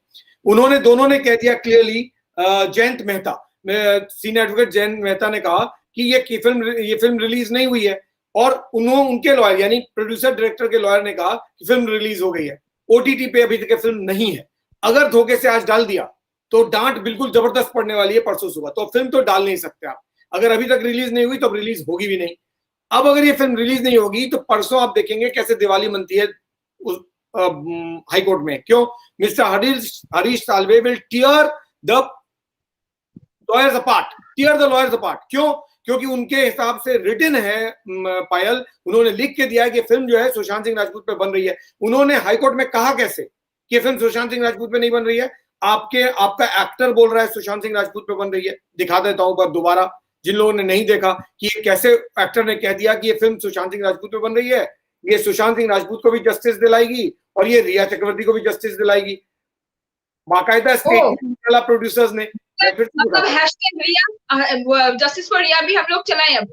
उन्होंने दोनों ने कह दिया clearly Jayant Mehta, senior advocate Jayant Mehta ने कहा कि ये फिल्म रिलीज नहीं हुई है, और उनके लॉयर यानी प्रोड्यूसर डायरेक्टर के लॉयर ने कहा कि फिल्म रिलीज हो गई है, ओटीटी पे अभी तक फिल्म नहीं है। अगर धोखे से आज डाल दिया तो डांट बिल्कुल जबरदस्त पड़ने वाली है परसों सुबह। तो फिल्म तो डाल नहीं सकते आप, अगर अभी तक रिलीज नहीं हुई तो रिलीज होगी भी नहीं। अब अगर ये फिल्म रिलीज नहीं होगी तो परसों आप देखेंगे कैसे दिवाली मनती है हाई कोर्ट में। क्यों? Mister Harish Salve will tier the lawyers apart. क्यों? क्योंकि उनके हिसाब से रिटन है पायल, उन्होंने लिख के दिया है कि फिल्म जो है सुशांत सिंह राजपूत पे बन रही है। उन्होंने हाईकोर्ट में कहा कैसे कि फिल्म सुशांत सिंह राजपूत पे नहीं बन रही है? आपका एक्टर बोल रहा है सुशांत सिंह राजपूत पे बन रही है। दिखा देता हूं पर दोबारा, जिन लोगों ने नहीं देखा कि ये कैसे एक्टर ने कह दिया कि ये फिल्म सुशांत सिंह राजपूत पे बन रही है, ये सुशांत सिंह राजपूत को भी जस्टिस दिलाएगी और ये रिया चक्रवर्ती को भी जस्टिस दिलाएगी। बाकायदा स्टेटमेंट निकाला प्रोड्यूसर्स ने। मतलब हैशटैग रिया, जस्टिस फॉर रिया भी हम लोग चलाएं अब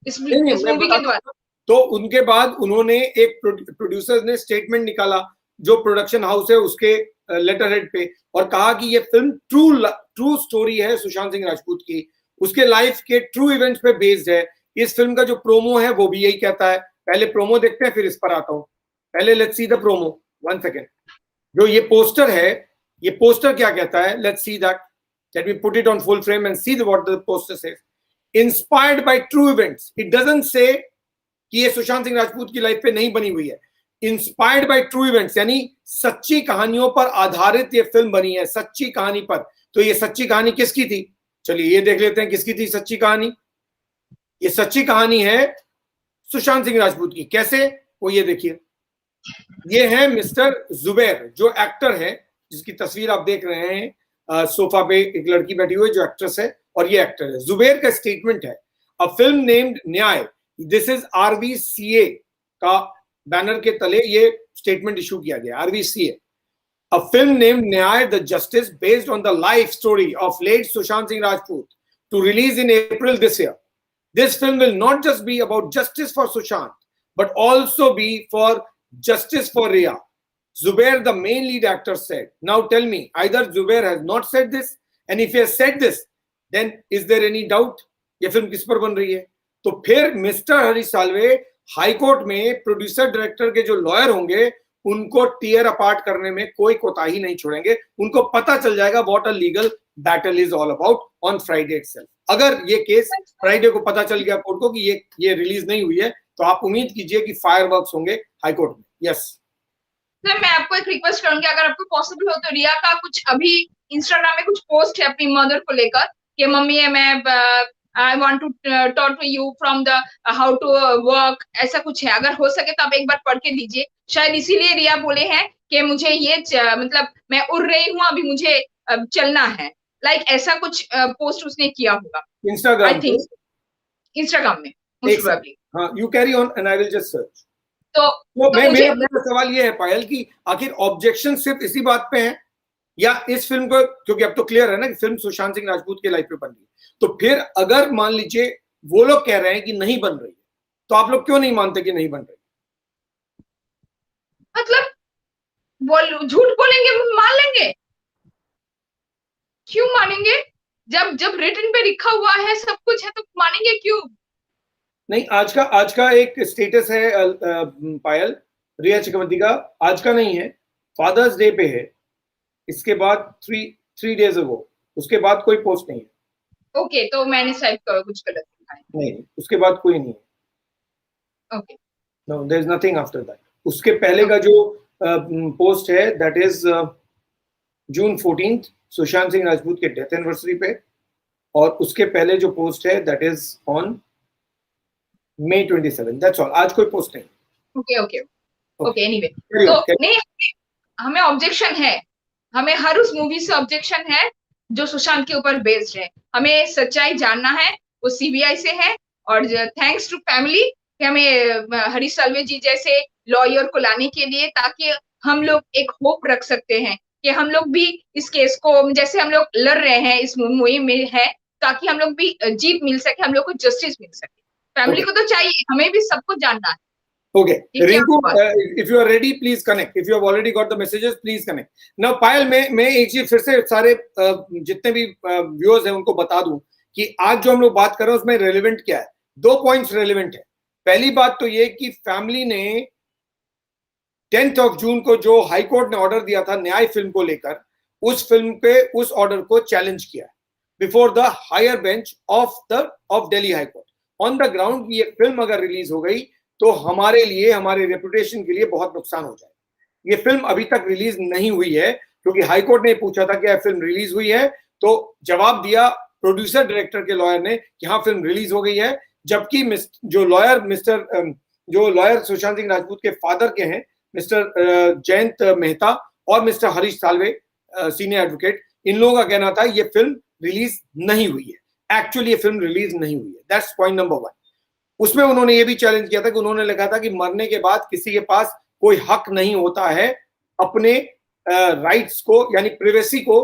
इस मूवी के द्वारा। तो उनके बाद उन्होंने एक प्रोड्यूसर्स ने स्टेटमेंट निकाला जो प्रोडक्शन हाउस है उसके लेटर हेड पे, और कहा कि ये फिल्म ट्रू स्टोरी है सुशांत सिंह राजपूत की, उसके लाइफ के ट्रू इवेंट्स पे बेस्ड है। इस फिल्म का जो प्रोमो है वो भी यही कहता है। पहले प्रोमो देखते हैं फिर इस पर आता हूं। पहले let's see the promo, 1 second. जो ये पोस्टर है, ये पोस्टर क्या कहता है? Let's see that. Let me put it on full frame and see what the poster says. Inspired by true events. It doesn't say कि ये सुशांत सिंह राजपूत की लाइफ पे नहीं बनी हुई है। Inspired by true events यानी सच्ची कहानियों पर आधारित ये फिल्म बनी है, सच्ची कहानी पर। तो ये सच्ची कहानी किसकी थी? चलिए ये देख लेते हैं किसकी थी सच्ची कहानी। ये सच्ची कहानी है सुशांत सिंह राजपूत की। कैसे? वो ये देखिए, ये है मिस्टर जुबैर जो एक्टर है, जिसकी तस्वीर आप देख रहे हैं। सोफा पे एक लड़की बैठी हुई है जो एक्ट्रेस है, और ये एक्टर है। जुबैर का स्टेटमेंट है, a film named Nyay, this is RVCA का बैनर के तले ये स्टेटमेंट इशू किया गया। RVCA, a film named Nyay the justice based on the life story of late Sushant Singh Rajput to release in April this year. This film will not just be about justice for Sushant, but also be for justice for Riya. Zubair, the main lead actor, said. Now tell me, either Zubair has not said this, and if he has said this, then is there any doubt ये film किस पर बन रही है? तो फिर mister Harish Salve high court में producer director के जो लॉयर होंगे उनको टीयर अपार्ट करने में कोई कोताही नहीं छोड़ेंगे। उनको पता चल जाएगा what a legal battle is all about on Friday itself. अगर ये केस फ्राइडे को पता चल गया कोर्ट को कि ये रिलीज नहीं हुई है, तो आप उम्मीद कीजिए कि फायरवर्क्स होंगे हाई कोर्ट में। यस सर, मैं आपको एक रिक्वेस्ट करूंगी, अगर आपको पॉसिबल हो तो रिया का कुछ अभी इंस्टाग्राम में कुछ पोस्ट है अपनी मदर को लेकर कि मम्मी मैं I want to talk to you from the how to work, ऐसा कुछ है। अगर हो सके तो आप एक बार पढ़ के दीजिए। शायद इसीलिए रिया बोले हैं कि मुझे ये मतलब मैं उड़ रही हूँ, अभी मुझे चलना है। लाइक ऐसा कुछ पोस्ट उसने किया होगा इंस्टाग्राम, आई थिंक इंस्टाग्राम में मोस्ट प्रोबेबली। हाँ, you carry on and I will just search. तो मेरा सवाल ये है पायल कि आखिर ऑब्जेक्शन सिर्फ इसी बात पे है या इस फिल्म को, क्योंकि अब तो क्लियर है ना कि फिल्म सुशांत सिंह राजपूत के लाइफ पे बन रही है, तो फिर अगर मान लीजिए वो लोग कह रहे हैं कि नहीं बन रही है, तो आप लोग क्यों नहीं मानते कि नहीं बन रही? मतलब झूठ बोलेंगे मान लेंगे, क्यों मानेंगे? जब रिटन पे लिखा हुआ है सब कुछ है तो मानेंगे क्यों? नहीं, आज का एक स्टेटस है पायल, रिया चक्रवर्ती का आज का नहीं है, फादर्स डे पे है। इसके बाद 3 डेज अगो, उसके बाद कोई पोस्ट नहीं है। ओके, तो मैंने शायद कुछ गलत लिखा है। नहीं, उसके बाद कोई नहीं है। Okay, no, there is nothing after that. उसके पहले का जो पोस्ट है that is June 14th, Sushant Singh Rajput के डेथ एनिवर्सरी पे, और उसके पहले जो पोस्ट है that is on May 27। That's all. आज कोई पोस्ट नहीं। ओके, एनीवे, तो नहीं, हमें ऑब्जेक्शन है, हमें हर उस मूवी से ऑब्जेक्शन है जो सुशांत के ऊपर बेस्ड है। हमें सच्चाई जानना है, वो CBI से है, और थैंक्स टू फैमिली कि हमें हरीश साल्वे जी जैसे लॉयर को लाने के लिए, ताकि हम लोग एक होप रख सकते हैं कि हम लोग भी इस केस को, जैसे हम लोग लड़ रहे हैं इस मुहिम में, है ताकि हम लोग भी जीत मिल सके, हम लोग को जस्टिस मिल सके। फैमिली को तो चाहिए, हमें भी सबको जानना है। Okay, ये क्या Rinku, बात? if you are ready, please connect. If you have already got the messages, please connect. Now, पायल, मैं एक चीज फिर से सारे जितने भी व्यूअर्स हैं उनको बता दूं कि आज जो हम लोग बात कर रहे हैं उसमें रेलेवेंट क्या है. 2 पॉइंट्स रेलेवेंट है. पहली बात तो ये कि फैमिली ने 10 जून को जो हाई कोर्ट ने ऑर्डर दिया था न्याय फिल्म को लेकर, उस फिल्म पे उस ऑर्डर को चैलेंज किया before the higher bench of Delhi high court on the ground ये फिल्म अगर रिलीज हो गई तो हमारे लिए, हमारे रेपुटेशन के लिए बहुत नुकसान हो जाएगा. ये फिल्म अभी तक रिलीज नहीं हुई है क्योंकि हाई कोर्ट ने पूछा था कि यह फिल्म रिलीज हुई है, तो जवाब दिया प्रोड्यूसर डायरेक्टर के लॉयर ने कि हाँ फिल्म रिलीज हो गई है. जबकि जो लॉयर सुशांत सिंह राजपूत के फादर के हैं, मिस्टर जयंत मेहता और Mr Harish Salve senior advocate, इन लोगों का कहना था ये फिल्म रिलीज नहीं हुई है. एक्चुअली ये फिल्म रिलीज नहीं हुई है. That's point number 1. उसमें उन्होंने ये भी चैलेंज किया था कि उन्होंने लिखा था कि मरने के बाद किसी के पास कोई हक नहीं होता है अपने राइट्स को यानी प्राइवेसी को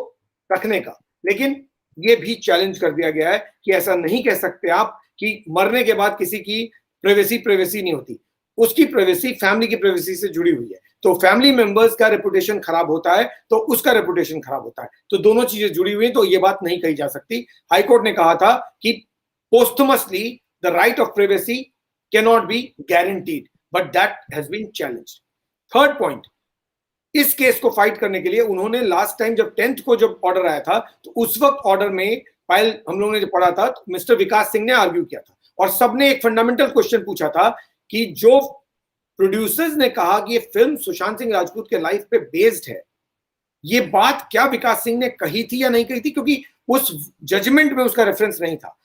रखने का. लेकिन ये भी चैलेंज कर दिया गया है कि ऐसा नहीं कह सकते आप कि मरने के बाद किसी की प्राइवेसी नहीं होती. उसकी प्राइवेसी फैमिली की प्राइवेसी से जुड़ी हुई है. तो फैमिली मेंबर्स का रेपुटेशन खराब होता है तो उसका रेपुटेशन खराब होता है. तो दोनों चीजें जुड़ी हुई हैं, तो ये बात नहीं कही जा सकती. हाईकोर्ट ने कहा था कि posthumously the right of privacy cannot be guaranteed, but that has been challenged. Third point, इस केस को फाइट करने के लिए उन्होंने लास्ट टाइम जब 10th को जब ऑर्डर आया था तो उस वक्त ऑर्डर में पायल हम लोगों ने जो पढ़ा था तो मिस्टर विकास सिंह ने आर्ग्यू किया था और सबने एक फंडामेंटल क्वेश्चन पूछा था कि जो प्रोड्यूसर्स ने कहा कि ये फिल्म सुशांत सिंह राजपूत के लाइफ पे बेस्ड है, ये बात क्या विकास सिंह ने कही थी या नहीं कही थी, क्योंकि उस जजमेंट में उसका रेफरेंस नहीं था.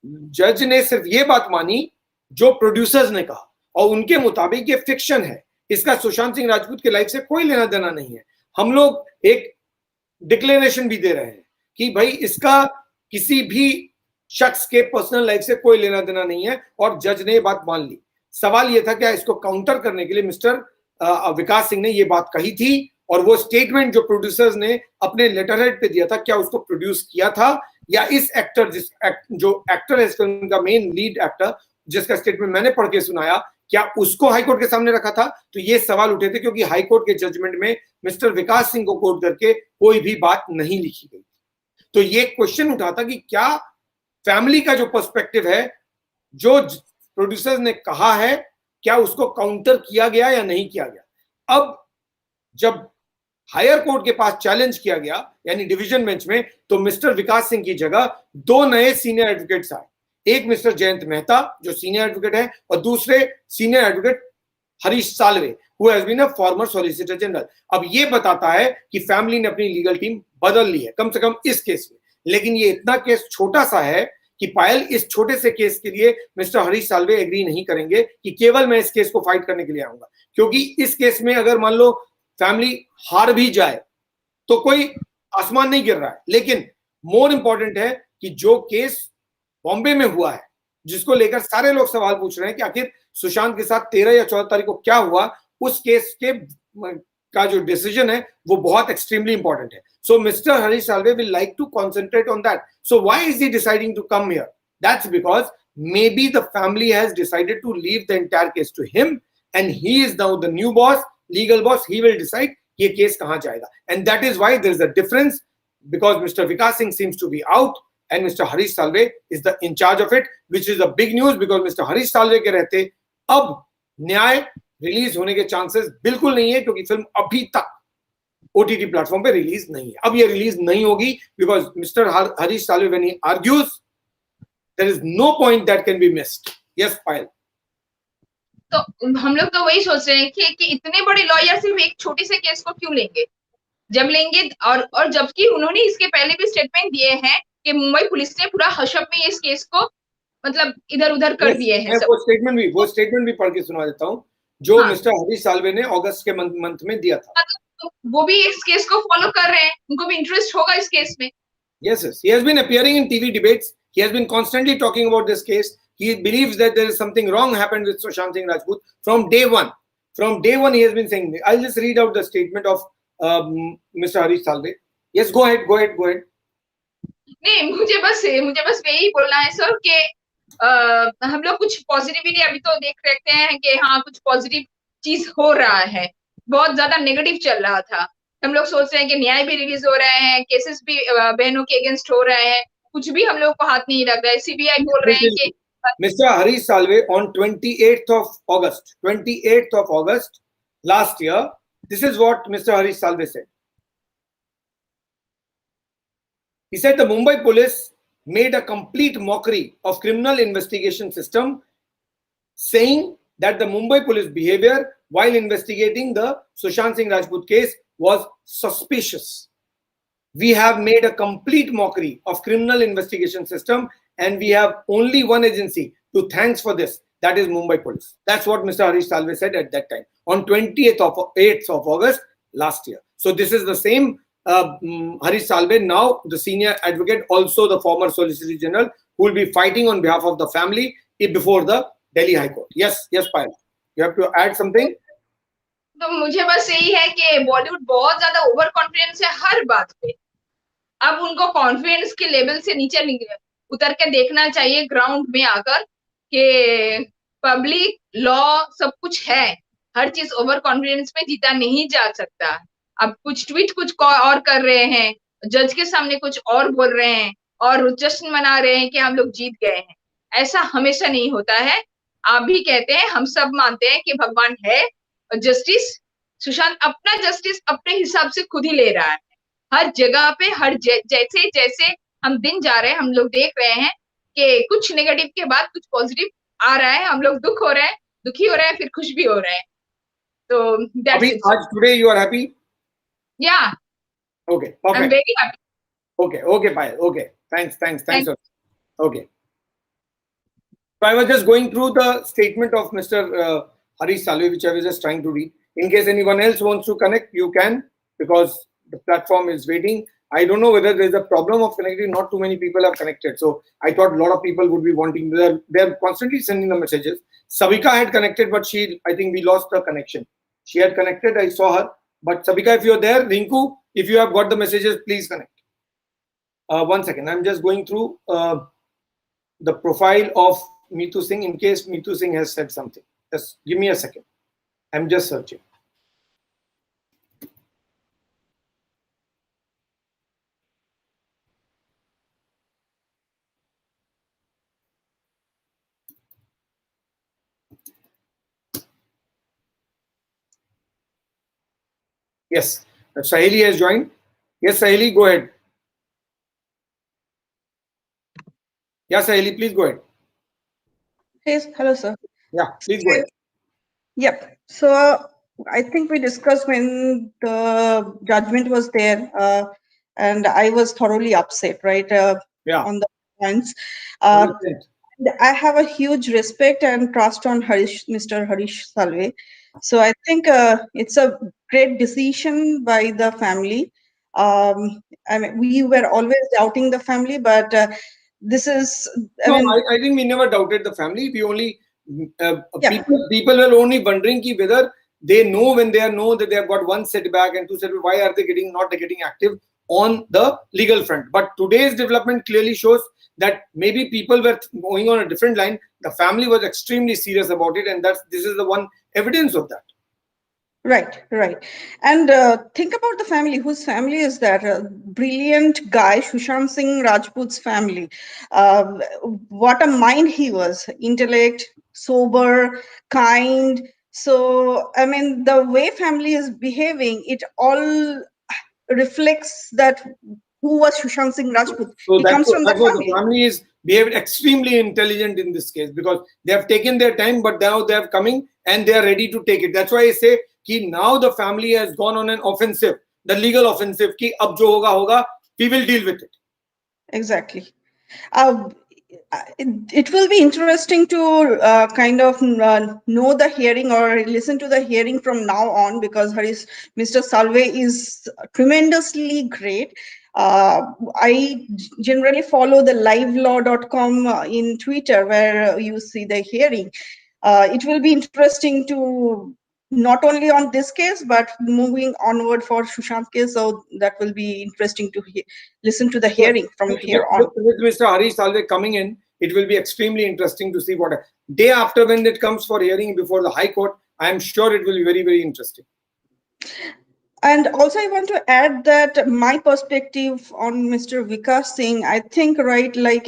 जज ने सिर्फ ये बात मानी जो प्रोड्यूसर्स ने कहा और उनके मुताबिक ये फिक्शन है, इसका सुशांत सिंह राजपूत के लाइफ से कोई लेना देना नहीं है. हम लोग एक डिक्लेरेशन भी दे रहे हैं कि भाई इसका किसी भी शख्स के पर्सनल लाइफ से कोई लेना देना नहीं है और जज ने ये बात मान ली. सवाल ये था क्या इसको काउंटर करने के लिए मिस्टर विकास सिंह ने ये बात कही थी और वो स्टेटमेंट जो प्रोड्यूसर्स ने अपने लेटरहेड पे दिया था क्या उसको प्रोड्यूस किया था या इस एक्टर जो एक्टर है इस फिल्म का मेन लीड एक्टर जिसका स्टेटमेंट मैंने पढ़ के सुनाया क्या उसको हाईकोर्ट के सामने रखा था. तो ये सवाल उठे थे क्योंकि हाईकोर्ट के जजमेंट में मिस्टर विकास सिंह को कोट करके कोई भी बात नहीं लिखी गई. तो ये क्वेश्चन उठा था कि क्या फैमिली का जो पर्सपेक्टिव है जो प्रोड्यूसर्स ने कहा है क्या उसको काउंटर किया गया या नहीं किया गया. अब जब हायर कोर्ट के पास चैलेंज किया गया यानी डिवीजन बेंच में, तो मिस्टर विकास सिंह की जगह 2 नए सीनियर एडवोकेट्स आए. एक मिस्टर जयंत मेहता जो सीनियर एडवोकेट है और दूसरे senior advocate Harish Salve who has been a former solicitor general. अब ये बताता है कि फैमिली ने अपनी लीगल टीम बदल ली है कम से कम इस केस में. लेकिन ये इतना केस छोटा सा है कि पायल इस छोटे से केस के लिए मिस्टर हरीश साल्वे एग्री नहीं करेंगे कि केवल मैं इस केस को फाइट करने के लिए आऊंगा, क्योंकि इस केस में अगर मान लो फैमिली हार भी जाए तो कोई आसमान नहीं गिर रहा है. लेकिन मोर इंपॉर्टेंट है कि जो केस बॉम्बे में हुआ है जिसको लेकर सारे लोग सवाल पूछ रहे हैं कि आखिर सुशांत के साथ 13 या 14 तारीख को क्या हुआ, उस केस के का जो डिसीजन है वो बहुत एक्सट्रीमली इंपॉर्टेंट है. So Mr Harish Salve will like to concentrate on that. So why is he deciding to come here? That's because maybe the family has decided to leave the entire case to him and he is now the new boss, legal boss. He will decide ये case कहां जाएगा, and that is why there is a difference because Mr. Vikas Singh seems to be out and Mr. Harish Salve is the in charge of it, which is a big news because Mr. Harish Salve के रहते अब न्याय release होने के chances बिल्कुल नहीं है क्योंकि फिल्म अभी तक OTT प्लेटफॉर्म पे रिलीज नहीं है. अब ये रिलीज नहीं होगी because Mr. Harish Salve when he argues there is no point that can be missed. Yes, Payal. तो हम लोग तो वही सोच रहे हैं कि इतने बड़े लॉयर सिर्फ एक छोटे से केस को क्यों लेंगे जब लेंगे, और जबकि उन्होंने इसके पहले भी स्टेटमेंट दिए हैं कि मुंबई पुलिस ने पूरा हशप में इस केस को मतलब इधर उधर कर दिए हैं. वो स्टेटमेंट भी पढ़ के सुना देता हूँ जो मिस्टर हरीश साल्वे ने अगस्त के मंथ में दिया था. तो वो भी इस केस को फॉलो कर रहे हैं, उनको भी इंटरेस्ट होगा इस केस में. Yes, he has been appearing in TV debates. He has been constantly talking about this case. He believes that there is something wrong happened with Sushant Singh Rajput from day one. From day one, he has been saying. I'll just read out the statement of Mr. Harish Salve. Yes, go ahead. नहीं, मुझे बस यही बोलना है sir कि हम लोग कुछ पॉजिटिविटी अभी तो देख रखते हैं कि हाँ कुछ पॉजिटिव चीज हो रहा है, बहुत ज्यादा नेगेटिव चल रहा था। हम लोग सोच रहे हैं कि न्याय भी रिलीज हो रहे हैं, केसेस भी बहनों के अगेंस्ट हो रहे हैं, कुछ भी हम लोग को हाथ नहीं लग रहा है। सीबीआई बोल रहे हैं कि Mr. Harish Salve on 28th of August, 28th of August last year, this is what Mr. Harish Salve said. He said the Mumbai police made a complete mockery of criminal investigation system, saying that the Mumbai police behavior while investigating the Sushant Singh Rajput case was suspicious. We have made a complete mockery of criminal investigation system, and we have only one agency to thanks for this, that is Mumbai police. That's what Mr. Harish Salve said at that time on 8th of August last year. So this is the same Harish Salve, now the senior advocate, also the former Solicitor General, who will be fighting on behalf of the family before the Delhi High Court. Yes, Payal, you have to add something. तो मुझे बस यही है कि बॉलीवुड बहुत ज्यादा over confidence है हर बात पे। अब उनको कॉन्फिडेंस के लेवल से नीचे उतर के देखना चाहिए ग्राउंड में आकर कि पब्लिक लॉ सब कुछ है, हर चीज ओवर कॉन्फिडेंस में जीता नहीं जा सकता। अब कुछ ट्वीट कुछ और कर रहे हैं, जज के सामने कुछ और बोल रहे हैं और जश्न मना रहे हैं कि हम लोग जीत गए हैं। ऐसा हमेशा नहीं होता है। आप भी कहते हैं, हम सब मानते हैं कि भगवान है, जस्टिस सुशांत अपना जस्टिस अपने हिसाब से खुद ही ले रहा है। हर जगह पे हर जैसे जैसे हम दिन जा रहे हैं, हम लोग देख रहे हैं कि कुछ नेगेटिव के बाद कुछ पॉजिटिव आ रहा है। हम लोग दुखी हो रहे हैं, फिर खुश भी हो रहे हैं। तो अभी आज today you are happy? Yeah. Okay, perfect. I'm very happy. Okay, Payal. Okay, thanks. Okay. So I was just going through the statement of Mr. Harish Salve, which I was just trying to read. In case anyone else wants to connect, you can, because the platform is waiting. I don't know whether there's a problem of connecting. Not too many people have connected. So I thought a lot of people would be wanting. They're constantly sending the messages. Savika had connected, but I think we lost the connection. She had connected. I saw her. But Savika, if you're there, Rinku, if you have got the messages, please connect. 1 second. I'm just going through the profile of Meetu Singh in case Meetu Singh has said something. Just give me a second. I'm just searching. Yes, Saheli has joined. Yes, Saheli, go ahead. Yeah, Saheli, please go ahead. Yes, hello, sir. Yeah, please go ahead. Yep. So I think we discussed when the judgment was there, and I was thoroughly upset, right? Yeah. On the points. I have a huge respect and trust on Mr. Harish Salve. So I think it's a great decision by the family. I mean, we were always doubting the family, but this is. I think we never doubted the family. We only people were only wondering whether they know when they know that they have got one setback and two setback, why are they not getting active on the legal front. But today's development clearly shows that maybe people were going on a different line. The family was extremely serious about it, and this is the one evidence of that. Right. And think about the family. Whose family is that? A brilliant guy, Sushant Singh Rajput's family. What a mind he was. Intellect, sober, kind. So, I mean, the way family is behaving, it all reflects that who was Sushant Singh Rajput. So he comes from the family. The family is behaved extremely intelligent in this case, because they have taken their time, but now they are coming and they are ready to take it. That's why I say now the family has gone on an offensive, the legal offensive, ki ab jo hoga, we will deal with it. Exactly. It will be interesting to kind of know the hearing or listen to the hearing from now on, because Mr. Salve is tremendously great. I generally follow the livelaw.com in Twitter, where you see the hearing. It will be interesting to not only on this case, but moving onward for Sushant case. So that will be interesting to listen to the hearing from here on. With Mr. Harish Salve coming in It will be extremely interesting to see what day after when it comes for hearing before the High Court. I am sure it will be very, very interesting. And also, I want to add that my perspective on Mr. Vikas Singh, I think, right, like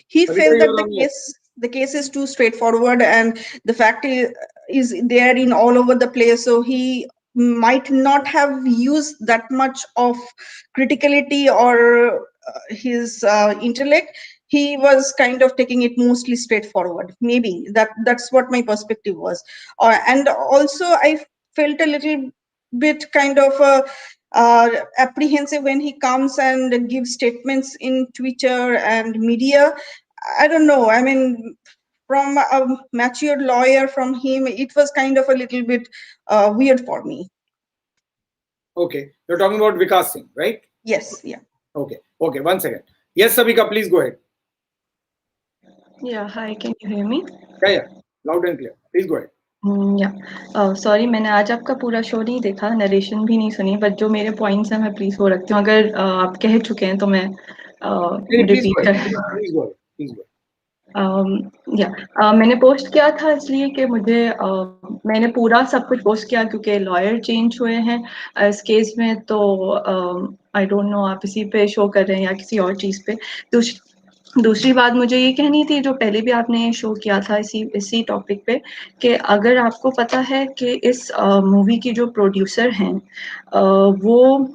he felt that the case is too straightforward, and the fact is there in all over the place. So he might not have used that much of criticality or his intellect. He was kind of taking it mostly straightforward. Maybe that's what my perspective was. And also, I felt a little bit kind of apprehensive when he comes and gives statements in Twitter and media. I don't know. I mean, from a mature lawyer, from him, it was kind of a little bit weird for me. Okay, you're talking about Vikas Singh, right? Yes. Yeah. Okay. 1 second. Yes, Sabika, please go ahead. Yeah, hi, can you hear me? Yeah, loud and clear. Please go ahead. Sorry मैंने आज आपका पूरा show नहीं देखा, narration भी नहीं सुनी, but जो मेरे पॉइंट्स हैं मैं प्लीज वो रखती हूँ. अगर आप कह चुके हैं तो मैं रिपीट मैंने पोस्ट किया था इसलिए कि मुझे मैंने पूरा सब कुछ पोस्ट किया क्योंकि लॉयर चेंज हुए हैं इस केस में. तो आई डोंट नो आप इसी पे शो कर रहे हैं या किसी और चीज़ पे. दूसरी बात मुझे ये कहनी थी, जो पहले भी आपने शो किया था इसी टॉपिक पे, कि अगर आपको पता है कि इस मूवी की जो प्रोड्यूसर हैं वो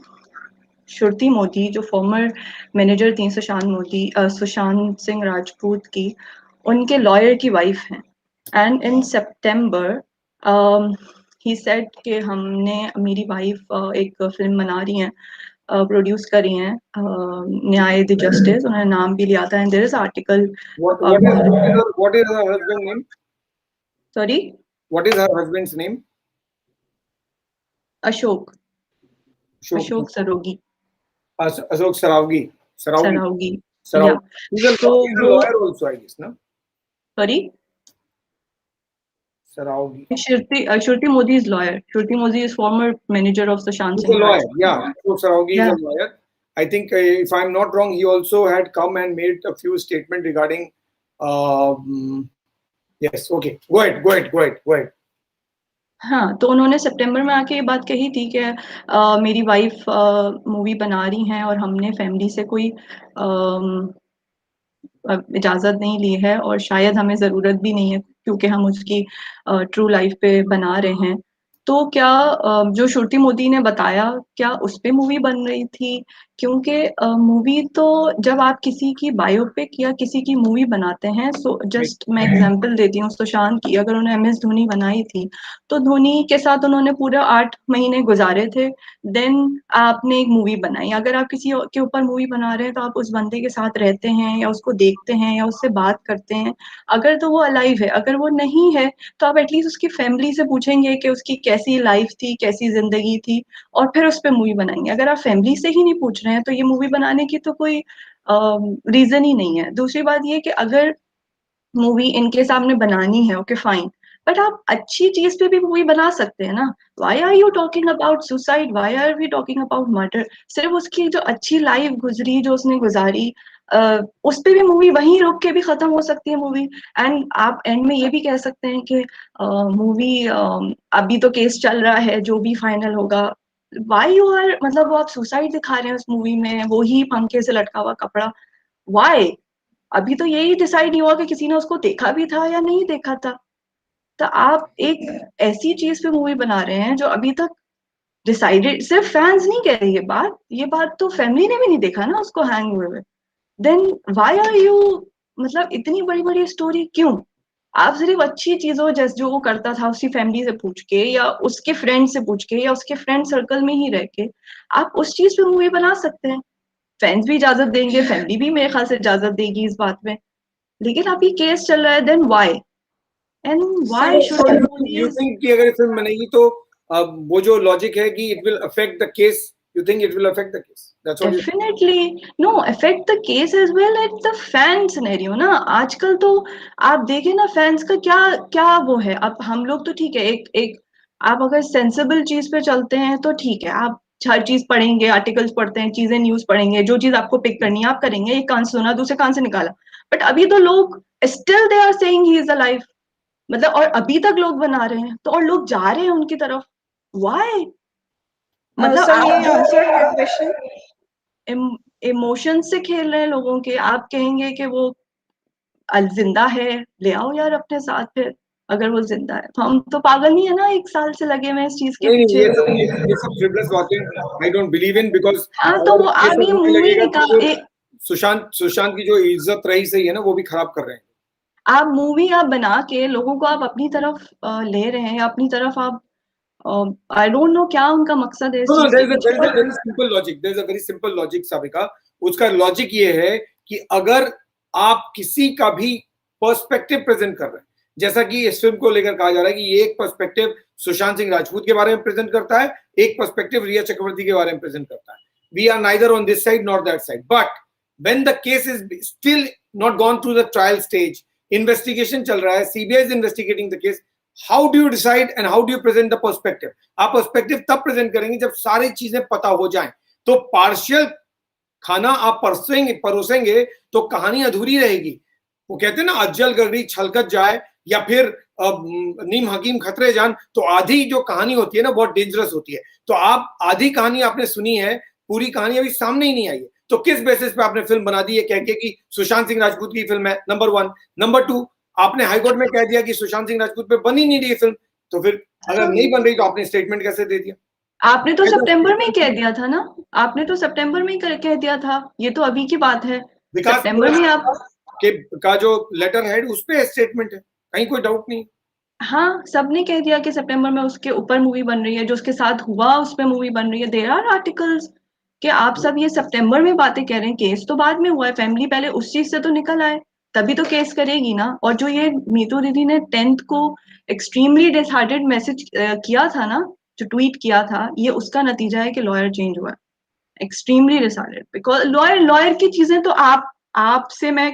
श्रुति मोदी, जो फॉर्मर मैनेजर थी सुशांत सिंह राजपूत की, उनके लॉयर की वाइफ हैं. And in September he said कि मेरी वाइफ एक फिल्म बना रही हैं, प्रोड्यूस कर रही हैं, न्याय द जस्टिस, उन्होंने नाम भी लिया था. And there is article. What is her husband's name? Sorry? What is her husband's name? Ashok Sarogi. Ashok Saravgi. Yeah. He's a lawyer also, I guess, no? Sorry? Saravgi. Shruti Modi is lawyer. Shruti Modi is former manager of Sushant Singh. He's a lawyer, yeah. So Saravgi is a lawyer. I think, if I'm not wrong, he also had come and made a few statements regarding. Yes, okay. Go ahead. हाँ, तो उन्होंने सितंबर में आके ये बात कही थी कि मेरी वाइफ मूवी बना रही हैं और हमने फैमिली से कोई इजाज़त नहीं ली है और शायद हमें ज़रूरत भी नहीं है क्योंकि हम उसकी ट्रू लाइफ पे बना रहे हैं. तो क्या जो श्रुति मोदी ने बताया, क्या उस पे मूवी बन रही थी? क्योंकि मूवी तो जब आप किसी की बायोपिक या किसी की मूवी बनाते हैं, सो जस्ट मैं एग्जांपल देती हूँ सुशांत की. अगर उन्होंने MS धोनी बनाई थी तो धोनी के साथ उन्होंने पूरे 8 महीने गुजारे थे, देन आपने एक मूवी बनाई. अगर आप किसी के ऊपर मूवी बना रहे हैं तो आप उस बंदे के साथ रहते हैं या उसको देखते हैं या उससे बात करते हैं. अगर तो वो अलाइव है, अगर वो नहीं है तो आप एटलीस्ट उसकी फैमिली से पूछेंगे कि उसकी कैसी लाइफ थी, कैसी जिंदगी थी, और फिर उस पर मूवी बनाएंगे. अगर आप फैमिली से ही नहीं पूछ रहे हैं तो ये मूवी बनाने की तो कोई रीजन ही नहीं है. दूसरी बात ये कि अगर मूवी इनके सामने बनानी है, ओके फाइन, बट आप अच्छी चीज पे भी मूवी बना सकते हैं ना. Why are you talking about suicide, why are we talking about murder? सिर्फ उसकी जो अच्छी लाइफ गुजरी, जो उसने गुजारी, उस पे भी मूवी वहीं रोक के भी खत्म हो सकती है मूवी. एंड आप एंड में ये भी कह सकते हैं कि मूवी अभी तो केस चल रहा है, जो भी फाइनल होगा. वाई यू आर, मतलब वो आप सुसाइड दिखा रहे हैं उस मूवी में, वो ही पंखे से लटका हुआ कपड़ा. वाई? अभी तो यही डिसाइड नहीं हुआ कि किसी ने उसको देखा भी था या नहीं देखा था. तो आप एक ऐसी चीज पे मूवी बना रहे हैं जो अभी तक डिसाइडेड, सिर्फ फैंस नहीं कह रहे ये बात तो फैमिली ने भी नहीं देखा ना उसको हैंग हुए. देन व्हाई आर यू, मतलब इतनी बड़ी बड़ी स्टोरी क्यों? आप सिर्फ अच्छी चीजों जैसे जो वो करता था उसकी फैमिली से पूछ के या उसके फ्रेंड से पूछ के या उसके फ्रेंड सर्कल में ही रह के आप उस चीज पे मूवी बना सकते हैं. फैंस भी इजाजत देंगे, फैमिली भी मेरे ख्याल से इजाजत देगी इस बात में. लेकिन अभी केस चल रहा है, then why? And why should you think कि अगर फिल्म बनेगी तो वो जो लॉजिक है कि it will affect the case, you think it will affect the case? That's what definitely no affect the case as well as the fan scenario ना. आजकल तो आप देखें ना फैंस का क्या वो है. अब हम लोग तो ठीक है, एक आप अगर सेंसिबल चीज पे चलते हैं तो ठीक है, आप हर चीज पढ़ेंगे, आर्टिकल्स पढ़ते हैं, चीजें न्यूज पढ़ेंगे, जो चीज आपको पिक करनी है आप करेंगे. एक कान से सुना दूसरे कान से निकाला. बट अभी तो लोग still they are saying he is alive, मतलब, और अभी तक लोग बना रहे हैं, तो और लोग जा रहे हैं उनकी तरफ, व्हाई? मतलब Sir, may आप I answer your question? Emotion से खेल रहे हैं लोगों के, आप कहेंगे कि वो जिंदा है, ले आओ यार अपने साथ फिर, अगर वो जिंदा है तो। हम तो पागल नहीं है ना 1 साल से लगे हुए हैं इस चीज के नहीं, पीछे। ये सब फ्रिवलेस बातें I don't believe in, because हाँ, तो अगर वो ये आप सब ये होने मूवी लगेगा तो निकाल, सुशांत की जो इज्जत रही सही है ना, वो भी खराब कर रहे हैं। आप मूवी आप बना के लोगों को आप अपनी तरफ ले रहे हैं, अपनी तरफ आप, आई डोंट नो क्या उनका मकसद है इस No, no, चीज के पीछे। there is a very simple logic. There is a very simple logic, साबिका। उसका लॉजिक ये है कि अगर आप किसी का भी पर्सपेक्टिव प्रेजेंट कर रहे हैं, जैसा कि इस फिल्म को लेकर कहा जा रहा है कि ये एक पर्सपेक्टिव सुशांत सिंह राजपूत के बारे में प्रेजेंट करता है, एक पर्सपेक्टिव रिया चक्रवर्ती के बारे में प्रेजेंट करता है। We are neither on this side not that side, but when the case is still not gone through the trial stage, investigation चल रहा है, CBI is investigating the case, how do you decide and how do you present the perspective? आप perspective तब present करेंगे जब सारी चीजें पता हो जाएं। तो पार्शियल खाना आप परोसेंगे तो कहानी अधूरी रहेगी। वो कहते हैं ना, अज्जल गगरी छलकत जाए या फिर नीम हकीम खतरे जान, तो आधी जो कहानी होती है ना बहुत डेंजरस होती है। तो आप आधी कहानी आपने सुनी है, पूरी कहानी अभी सामने ही नहीं आई है, तो किस बेसिस पे आपने फिल्म बना दी है कह के कि सुशांत सिंह राजपूत की फिल्म है? नंबर 1। नंबर 2, आपने हाईकोर्ट में कह दिया कि सुशांत सिंह राजपूत पे बन ही नहीं रही फिल्म, तो फिर अगर नहीं बन रही तो आपने स्टेटमेंट कैसे दे दिया? आपने तो सितंबर में ही कह दिया था ना, आपने तो सितंबर में ही कह दिया था, ये तो अभी की बात है। विकास सितंबर में आप का जो लेटर हेड उस पे स्टेटमेंट है, कहीं कोई डाउट नहीं। हाँ, सबने कह दिया कि सितंबर में उसके ऊपर मूवी बन रही है, जो उसके साथ हुआ उस पे मूवी बन रही है। देयर आर आर्टिकल्स कि आप सब ये सितंबर में बातें कह रहे हैं, केस तो बाद में हुआ है, फैमिली पहले उस चीज से तो निकल आए, तभी तो केस करेगी ना। और जो ये मीतू दीदी ने 10th को एक्सट्रीमली डिसहार्टेड मैसेज किया था ना, जो ट्वीट किया था, ये उसका नतीजा है कि लॉयर चेंज हुआ है। एक्सट्रीमली डिसऑर्डर्ड, बिकॉज लॉयर की चीजें तो आपसे मैं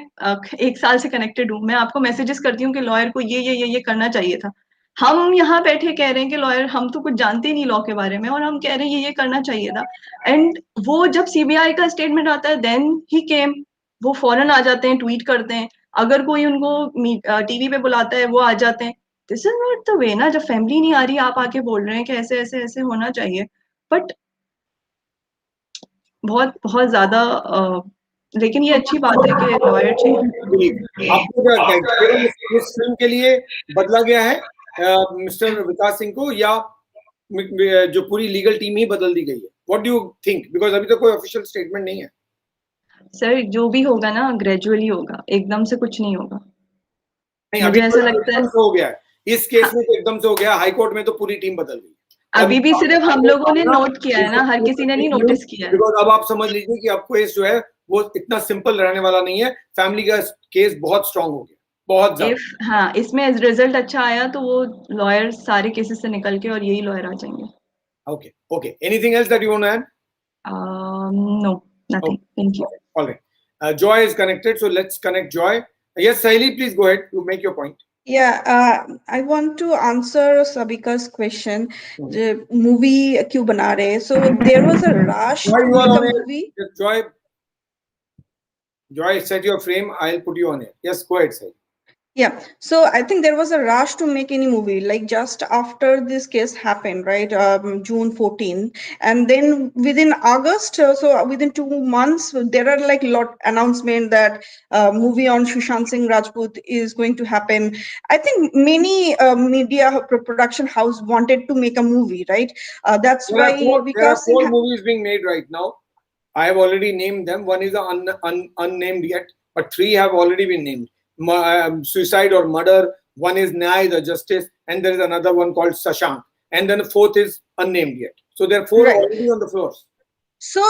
1 साल से कनेक्टेड हूँ, मैं आपको मैसेजेस करती हूँ कि लॉयर को ये करना चाहिए था। हम यहाँ बैठे कह रहे हैं कि लॉयर, हम तो कुछ जानते ही नहीं लॉ के बारे में, और हम कह रहे हैं ये करना चाहिए था। एंड वो जब सीबीआई का स्टेटमेंट आता है, देन ही केम, वो फौरन आ जाते हैं, ट्वीट करते हैं, अगर कोई उनको टीवी पे बुलाता है वो आ जाते हैं। This is not the way ना, जब फैमिली नहीं आ रही आप आके बोल रहे हैं कि ऐसे ऐसे ऐसे होना चाहिए। बट बहुत बहुत ज्यादा लेकिन ये अच्छी बात है कि लॉयर चाहिए। आपको क्या लगता है केवल इस फिल्म के लिए बदला गया है मिस्टर विकास सिंह को, या जो पूरी लीगल टीम ही बदल दी गई है? What do you think? Because अभी तक कोई ऑफिशियल स्टेटमेंट नहीं है। सर, जो भी होगा ना ग्रेजुअली होगा, एकदम से कुछ नहीं होगा। नहीं, मुझे अभी ऐसा तो लगता है एकदम से हो गया है, इस केस में तो एकदम से हो गया, हाईकोर्ट में तो पूरी टीम बदल गई। अभी भी सिर्फ हम लोगों ने नोट किया है ना, हर किसी ने नहीं नोटिस किया है। बिकॉज अब आप समझ लीजिए कि अब केस जो है वो इतना सिंपल रहने वाला नहीं है, फैमिली का केस बहुत स्ट्रांग हो गया, बहुत ज्यादा। हाँ, इसमें रिजल्ट अच्छा आया तो वो लॉयर सारे केसेस से निकल के और यही लॉयर आ जाएंगे। Okay, okay. Anything else that you want to add? No, nothing, thank you. All right. Joy is connected, so let's connect Joy. Yes, Sahili, please go ahead to make your point. Yeah, I want to answer Sabika's question. The movie क्यों बना रहे हैं? So there was a rush Joy, to you are make a on air. movie. Yes, Joy, set your frame. I'll put you on air. Yes, go ahead, Sahili. Yeah, so I think there was a rush to make any movie, like just after this case happened, right? June 14, and then within August, so within 2 months, there are like lot announcement that movie on Sushant Singh Rajput is going to happen. I think many media production house wanted to make a movie, right? That's There are why four, Vikas Singh. movies being made right now. I have already named them. One is unnamed yet, but 3 have already been named. Suicide or Murder. One is Nyay, the Justice, and there is another one called Sashank. And then the 4th is unnamed yet. So there are 4 Right. already on the floors. So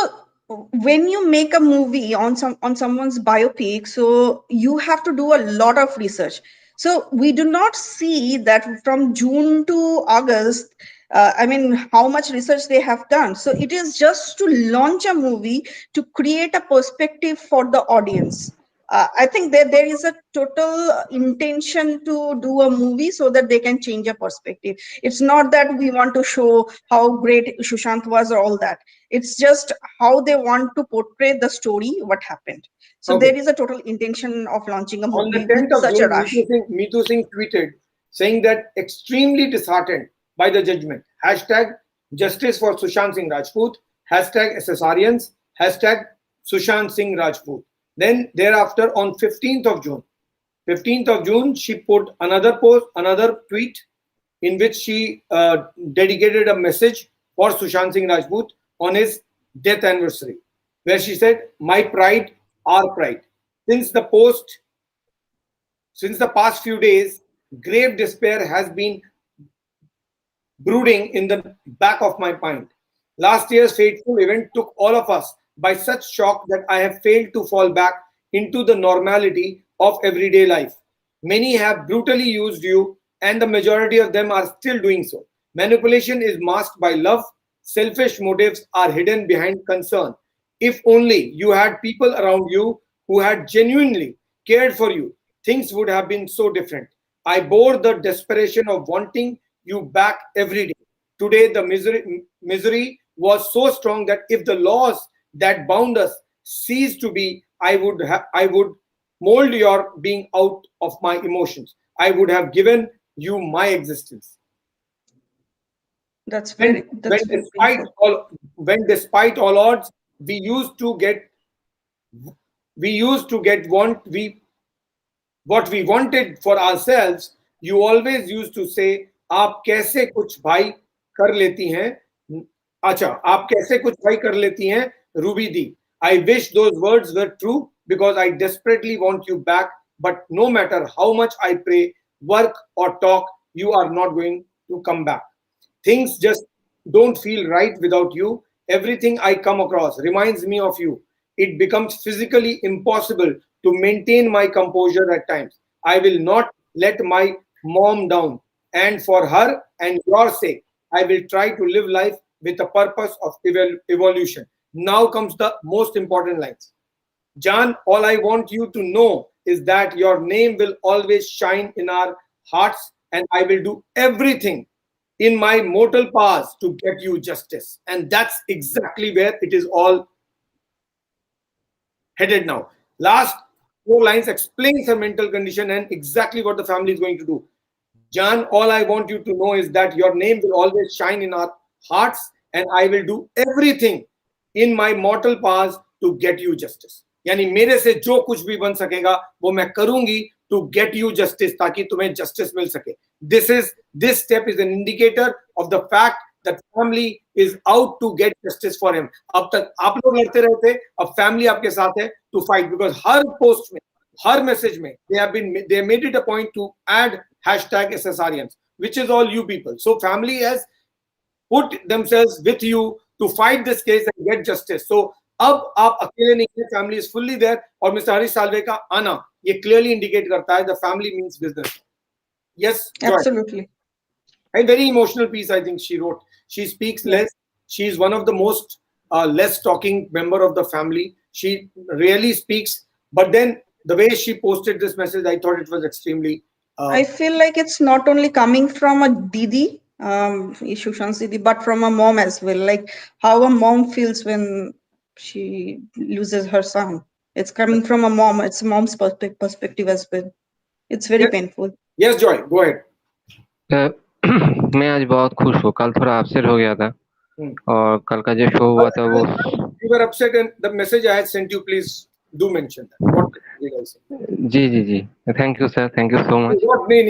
when you make a movie on someone's biopic, so you have to do a lot of research. So we do not see that from June to August. I mean, how much research they have done. So it is just to launch a movie to create a perspective for the audience. I think that there is a total intention to do a movie so that they can change a perspective. It's not that we want to show how great Sushant was or all that. It's just how they want to portray the story, what happened. So Okay. there is a total intention of launching a On the movie 10th with of such a June, rush. Meetu Singh tweeted saying that extremely disheartened by the judgment. Hashtag justice for Sushant Singh Rajput. Hashtag SSRians. Hashtag Sushant Singh Rajput. Then thereafter on 15th of June, she put another post, another tweet in which she dedicated a message for Sushant Singh Rajput on his death anniversary, where she said, "My pride, our pride." Since the past few days, grave despair has been brooding in the back of my mind. Last year's fateful event took all of us by such shock that I have failed to fall back into the normality of everyday life. Many have brutally used you, and the majority of them are still doing so. Manipulation is masked by love. Selfish motives are hidden behind concern. If only you had people around you who had genuinely cared for you, things would have been so different. I bore the desperation of wanting you back every day. Today, the misery was so strong that if the laws that bound us ceased to be, I would mold your being out of my emotions. I would have given you my existence. That's very painful. When despite all odds, we used to get what we wanted for ourselves, you always used to say, आप कैसे कुछ भाई कर लेती हैं? अच्छा, आप कैसे कुछ भाई कर लेती हैं? Ruby Dee. I wish those words were true because I desperately want you back. But no matter how much I pray, work or talk, you are not going to come back. Things just don't feel right without you. Everything I come across reminds me of you. It becomes physically impossible to maintain my composure at times. I will not let my mom down. And for her and your sake, I will try to live life with a purpose of evolution. Now comes the most important lines. Jan, all I want you to know is that your name will always shine in our hearts, and I will do everything in my mortal powers to get you justice. And that's exactly where it is all headed now. Last 4 lines explains her mental condition and exactly what the family is going to do. Jan, all I want you to know is that your name will always shine in our hearts, and I will do everything in my mortal powers to get you justice. यानी मेरे से जो कुछ भी बन सकेगा वो मैं करूंगी to get you justice, ताकि तुम्हें justice मिल सके. This step is an indicator of the fact that family is out to get justice for him. अब तक आप लोग लड़ते रहे थे, अब family आपके साथ है to fight, because her post में, हर message में they made it a point to add hashtag SSRians, which is all you people. So family has put themselves with you to fight this case and get justice. So अब आप अकेले नहीं हैं, family is fully there. और Mr. Harish Salve का आना ये clearly indicate करता है the family means business. Yes, Joy. Absolutely. A very emotional piece I think she wrote. She speaks less. She is one of the most less talking member of the family. She rarely speaks, but then the way she posted this message, I thought it was extremely. I feel like it's not only coming from a Didi, Sushant Didi, but from a mom as well. Like how a mom feels when she loses her son. It's coming from a mom. It's a mom's perspective as well. It's very painful. Yes, Joy, go ahead. मैं आज बहुत खुश हूँ. कल थोड़ा upset हो गया था और कल का जो शो हुआ था वो. You were upset and the message I had sent you, please do mention that. What did I say? Ji. Thank you, sir. Thank you so much.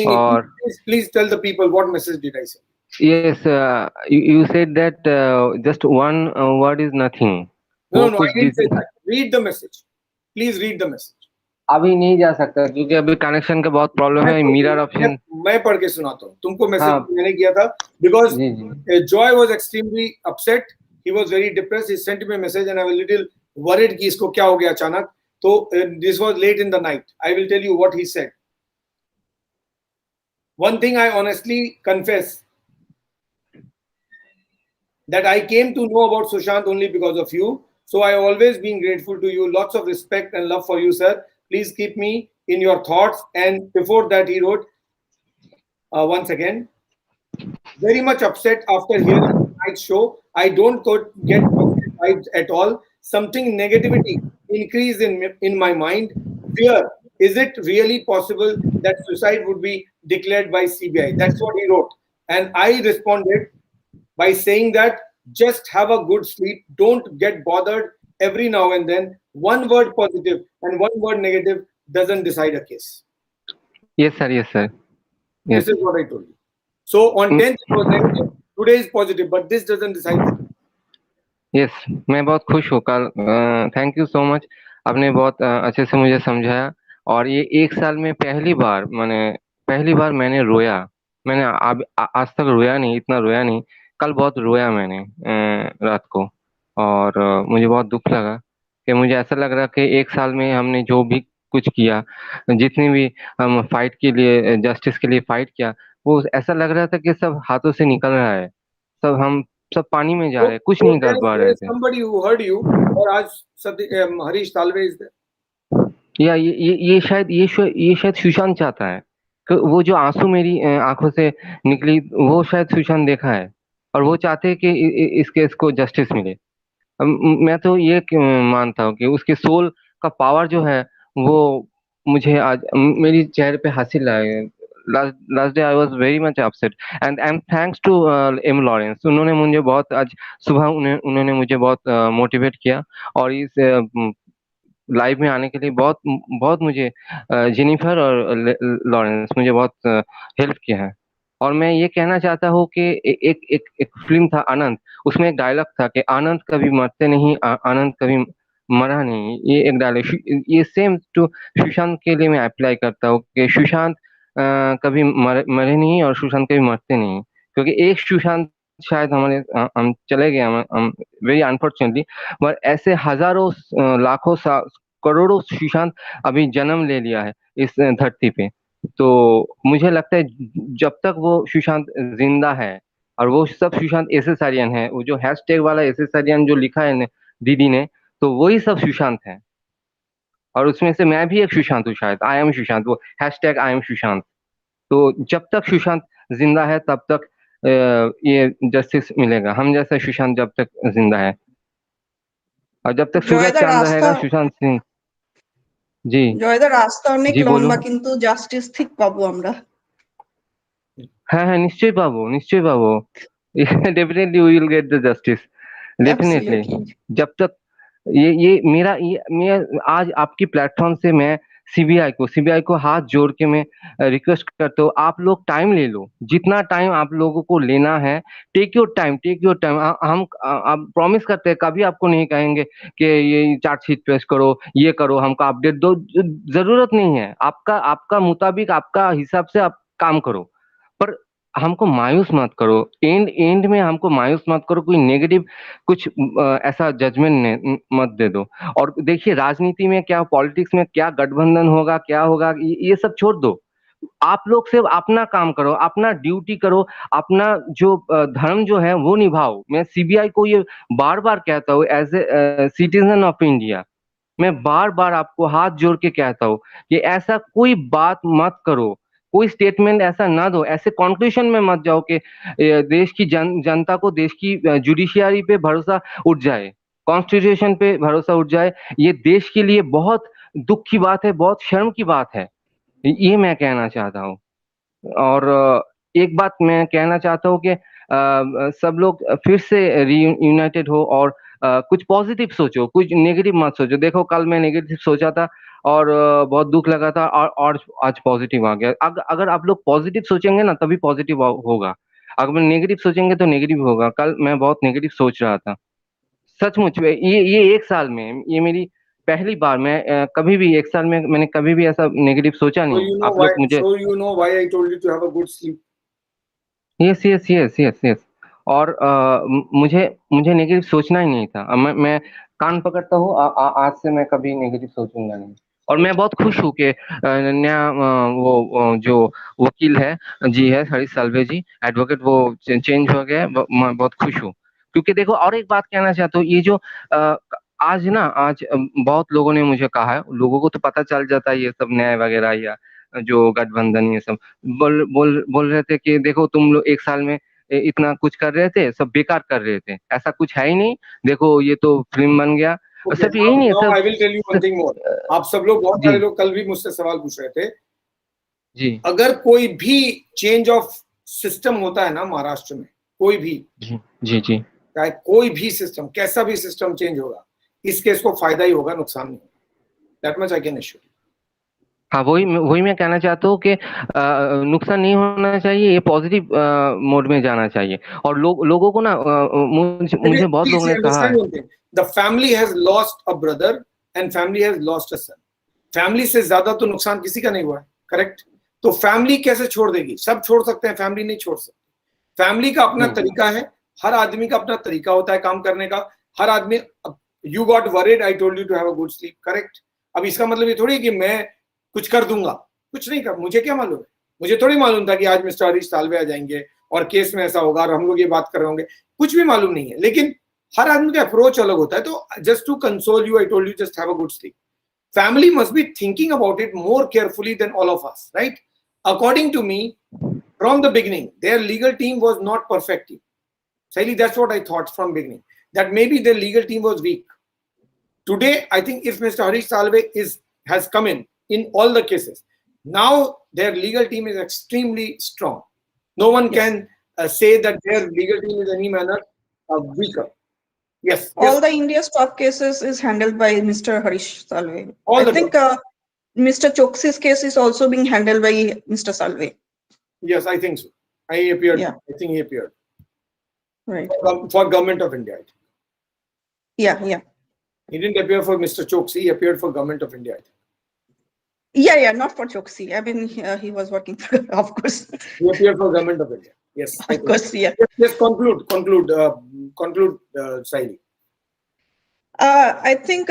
Or please tell the people what message did I say? Yes, you said that just one word is nothing. No, I didn't say that. Read the message. Please read the message. अभी नहीं जा सकता क्योंकि अभी connection का बहुत problem है. Mirror option मैं पढ़ के सुनाता हूँ तुमको. मैसेज मैंने किया था because Joy was extremely upset. He was very depressed. He sent me a message and I was a little worried कि इसको क्या हो गया अचानक. तो this was late in the night. I will tell you what he said. One thing I honestly confess, that I came to know about Sushant only because of you. So I always been grateful to you. Lots of respect and love for you, sir. please keep me in your thoughts. And before that, he wrote, one second. Very much upset after hearing tonight's show. I don't get positive vibes at all. Something negativity increase in my mind. Fear. Is it really possible that suicide would be declared by CBI? That's what he wrote. And I responded by saying that just have a good sleep. Don't get bothered every now and then. One word positive and one word negative doesn't decide a case. Yes, sir. Yes, sir. Yes. This is what I told you. So on 10th it was negative, today is positive, but this doesn't decide that. Yes मैं बहुत खुश हूँ कल। Thank you so much, आपने बहुत अच्छे से मुझे समझाया। और ये 1 साल में पहली बार मैंने रोया। मैंने आज तक रोया नहीं, इतना रोया नहीं। कल बहुत रोया मैंने रात को। और मुझे बहुत दुख लगा कि मुझे ऐसा लग रहा कि 1 साल में हमने जो भी कुछ किया, जितनी भी हम फाइट के लिए, जस्टिस के लिए फाइट किया, वो ऐसा लग रहा था कि सब हाथों से निकल रहा है। हम सब पानी में जा रहे हैं, कुछ नहीं कर पा रहे थे। Somebody who heard you, और आज हरीश तालवे is there. या ये शायद सुशांत चाहता है कि वो जो आंसू मेरी आंखों से निकली, वो शायद सुशांत देखा है और वो चाहते हैं कि इस केस को जस्टिस मिले। मैं तो ये मानता हूँ कि उसके सोल का पावर जो है वो मुझे आज मेरी चेहरे पे हंसी लाए। Last day I was very much upset and thanks to M Lawrence, उन्होंने मुझे बहुत आज सुबह उन्होंने मुझे बहुत मोटिवेट किया और इस लाइव में आने के लिए बहुत मुझे जेनिफर और लॉरेंस मुझे बहुत हेल्प किया है। और मैं ये कहना चाहता हूँ कि एक फिल्म था अनंत, उसमें एक डायलॉग था कि आनंद कभी मरते नहीं, आनंद कभी मरा नहीं। ये एक डायलॉग, ये सेम टू सुशांत के लिए मैं अप्लाई करता हूँ कि सुशांत कभी मरे नहीं और सुशांत कभी मरते नहीं, क्योंकि एक सुशांत शायद हम चले गए, हम वेरी अनफॉर्चुनेटली, पर ऐसे हजारों लाखों करोड़ों सुशांत अभी जन्म ले लिया है इस धरती पे। तो मुझे लगता है जब तक वो सुशांत जिंदा है, और वो सब सुशांत एसेसारियन है, वो जो हैशटैग वाला एसेसारियन जो लिखा है दीदी ने, तो वही सब सुशांत है। और उसमें से मैं भी एक सुशांत हूँ शायद, आई एम सुशांत, वो हैशटैग आई एम सुशांत। तो जब तक सुशांत जिंदा है तब तक ये जस्टिस मिलेगा, हम जैसा सुशांत जब तक जिंदा है। और जब तक सूरज चांद रहेगा सुशांत सिंह জি জয়দার রাস্তা অনেক জি লম্বা, বলুন। কিন্তু জাস্টিস ঠিক পাবো আমরা। হ্যাঁ নিশ্চয়ই পাবো definitely we will get the justice, definitely. जब तक ये मेरा मैं आज आपकी प्लेटफॉर्म से मैं सीबीआई को हाथ जोड़ के मैं रिक्वेस्ट करता हूँ, आप लोग टाइम ले लो, जितना टाइम आप लोगों को लेना है, टेक योर टाइम। हम आप प्रॉमिस करते हैं, कभी आपको नहीं कहेंगे कि ये चार्जशीट पेश करो, ये करो, हमको अपडेट दो, जरूरत नहीं है। आपका मुताबिक, आपका हिसाब से आप काम करो, पर हमको मायूस मत करो। एंड में हमको मायूस मत करो, कोई नेगेटिव कुछ ऐसा जजमेंट मत दे दो। और देखिए राजनीति में क्या, पॉलिटिक्स में क्या गठबंधन होगा, क्या होगा, ये सब छोड़ दो। आप लोग सिर्फ अपना काम करो, अपना ड्यूटी करो, अपना जो धर्म जो है वो निभाओ। मैं सीबीआई को ये बार बार कहता हूँ, as a citizen of India, मैं बार बार आपको हाथ जोड़ के कहता हूँ कि ऐसा कोई बात मत करो, कोई स्टेटमेंट ऐसा ना दो, ऐसे कंक्लूजन में मत जाओ कि देश की जनता को देश की जुडिशियरी पे भरोसा उठ जाए, कॉन्स्टिट्यूशन पे भरोसा उठ जाए। ये देश के लिए बहुत दुख की बात है, बहुत शर्म की बात है, ये मैं कहना चाहता हूँ। और एक बात मैं कहना चाहता हूँ कि सब लोग फिर से रीयूनाइटेड हो और कुछ पॉजिटिव सोचो, कुछ नेगेटिव मत सोचो। देखो कल मैं नेगेटिव सोचा था और बहुत दुख लगा था, और आज पॉजिटिव आ गया। अगर आप लोग पॉजिटिव सोचेंगे ना तभी पॉजिटिव होगा, अगर नेगेटिव सोचेंगे तो नेगेटिव होगा। कल मैं बहुत नेगेटिव सोच रहा था, सचमुच में। ये 1 साल में ये मेरी पहली बार, मैं कभी भी 1 साल में मैंने कभी भी ऐसा नेगेटिव सोचा नहीं। आप लोग मुझे you know why I told you to have a good sleep. Yes. और मुझे नेगेटिव सोचना ही नहीं था। मैं कान पकड़ता हूँ, आज से मैं कभी नेगेटिव सोचूंगा नहीं। और मैं बहुत खुश हूँ कि नया वो जो वकील है जी, है हरीश साल्वे जी, एडवोकेट, वो चेंज हो गया। मैं बहुत खुश हूँ, क्योंकि देखो और एक बात कहना चाहता हूँ, ये जो आज ना आज बहुत लोगों ने मुझे कहा है, लोगों को तो पता चल जाता है ये सब न्याय वगैरह या जो गठबंधन ये सब बोल रहे थे कि देखो तुम लोग एक साल में इतना कुछ कर रहे थे, सब बेकार कर रहे थे, ऐसा कुछ है ही नहीं, देखो ये तो फिल्म बन गया। Okay, सिर्फ यही नहीं है now सब I will tell you one thing more. आप सब लोग, बहुत जी सारे लोग कल भी मुझसे सवाल पूछ रहे थे, जी अगर कोई भी चेंज ऑफ सिस्टम होता है ना महाराष्ट्र में, कोई भी, जी जी जी चाहे कोई भी सिस्टम, कैसा भी सिस्टम चेंज होगा, इस केस को फायदा ही होगा, नुकसान नहीं होगा। That much I can assure. हाँ, वही मैं कहना चाहता हूँ कि नुकसान नहीं होना चाहिए, ये पॉजिटिव मोड में जाना चाहिए। और लोगों को ना मुझे बहुत लोगों ने कहा है, the family has lost a brother and family has lost a son. Family से ज्यादा तो नुकसान किसी का नहीं हुआ है, करेक्ट? तो फैमिली कैसे छोड़ देगी? सब छोड़ सकते हैं, फैमिली नहीं छोड़ सकती। फैमिली का अपना तरीका है, हर आदमी का अपना तरीका होता है काम करने का। हर आदमी, you got worried, I told you to have a good sleep, correct? अब इसका मतलब ये थोड़ी है कि मैं कुछ कर दूंगा, कुछ नहीं कर, मुझे क्या मालूम है? मुझे थोड़ी मालूम था कि आज मिस्टर हरीश साल्वे आ जाएंगे और केस में ऐसा होगा और हम लोग ये बात कर रहे होंगे, कुछ भी मालूम नहीं है। लेकिन हर आदमी का अप्रोच अलग होता है। तो just to console you, I told you just have a good sleep. Family must be thinking about it more carefully than all of us, right? According to me, from the beginning, their legal team was not perfect. Saili, that's what I thought from beginning, that maybe their legal team was weak. Today, I think if Mr. Harish Salve has come in all the cases, now their legal team is extremely strong. No one can say that their legal team is any manner weaker. Yes. All the India's top cases is handled by Mr. Harish Salve. All I the think Mr. Choksi's case is also being handled by Mr. Salve. Yes, I think so. I appeared. Yeah. I think he appeared. Right. For Government of India. I think. Yeah, yeah. He didn't appear for Mr. Choksi, he appeared for Government of India. I think. Yeah, not for Choksi. I mean, he was working for, of course. He appeared for Government of India. Yes. Of course, yeah. Yes, conclude, Saili. I think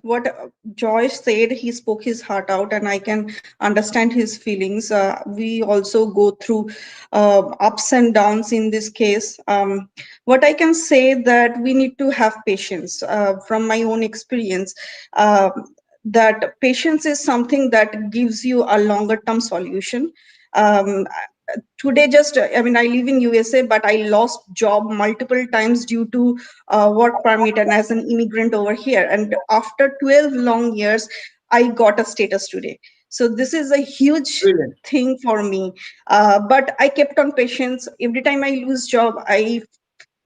what Joy said, he spoke his heart out, and I can understand his feelings. We also go through ups and downs in this case. What I can say that we need to have patience. From my own experience, that patience is something that gives you a longer term solution. Today, I live in USA, but I lost job multiple times due to work permit and as an immigrant over here. And after 12 long years, I got a status today. So this is a huge thing for me. But I kept on patience. Every time I lose job, I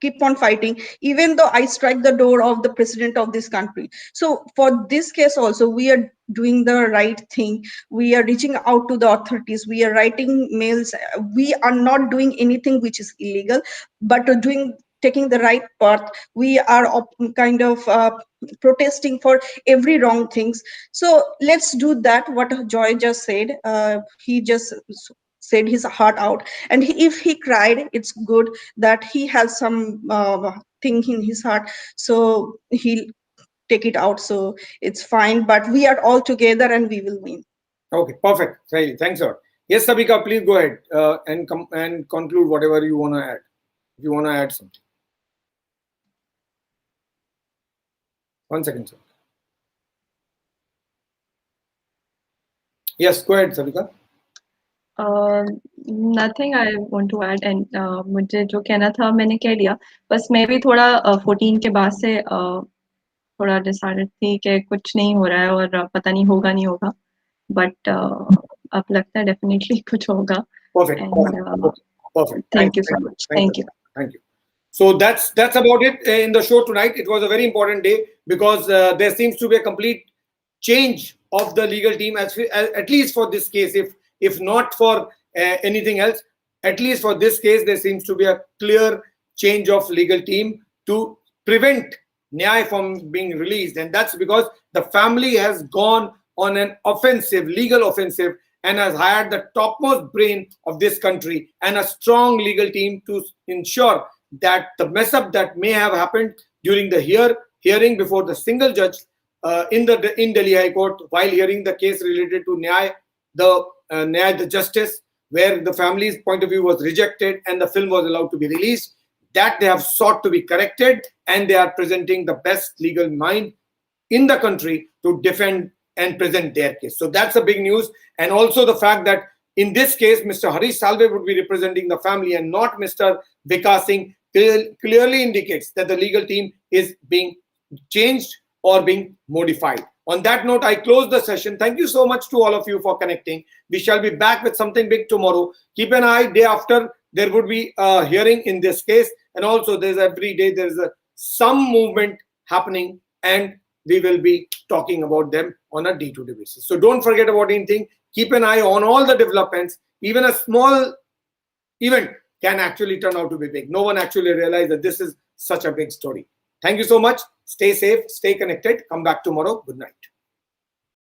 keep on fighting, even though I strike the door of the president of this country. So for this case also, we are doing the right thing. We are reaching out to the authorities. We are writing mails. We are not doing anything which is illegal, but taking the right path. We are kind of protesting for every wrong things. So let's do that. What Joy just said, he just said his heart out, and if he cried, it's good that he has some thing in his heart, so he'll take it out. So it's fine, but we are all together and we will win. Okay, perfect. Thanks a lot. Yes, Sabika, please go ahead and conclude whatever you want to add. If you want to add something. 1 second, sir. Yes, go ahead, Sabika. Nothing I want to add, and मुझे जो कहना था मैंने कह लिया। बस मैं भी थोड़ा 14 के बाद से थोड़ा डिसाइडेड थी कि कुछ नहीं हो रहा है और पता नहीं होगा नहीं होगा, बट अब लगता है डेफिनेटली कुछ होगा। Perfect. Perfect. Thank you so much. Thank you. Thank you. So that's about it in the show tonight. It was a very important day because there seems to be a complete change of the legal team, at least for this case. If not for anything else, at least for this case, there seems to be a clear change of legal team to prevent Nyay from being released. And that's because the family has gone on an offensive, legal offensive, and has hired the topmost brain of this country and a strong legal team to ensure that the mess up that may have happened during the hearing before the single judge in Delhi High Court while hearing the case related to Nyay, the justice, where the family's point of view was rejected and the film was allowed to be released. that they have sought to be corrected, and they are presenting the best legal mind in the country to defend and present their case. So that's a big news. And also the fact that in this case, Mr. Harish Salve would be representing the family and not Mr. Vikas Singh clearly indicates that the legal team is being changed or being modified. On that note, I close the session. Thank you so much to all of you for connecting. We shall be back with something big tomorrow. Keep an eye. Day after, there would be a hearing in this case. And also, there's every day, there's some movement happening, and we will be talking about them on a day-to-day basis. So don't forget about anything. Keep an eye on all the developments. Even a small event can actually turn out to be big. No one actually realized that this is such a big story. Thank you so much. Stay safe, stay connected. Come back tomorrow. Good night.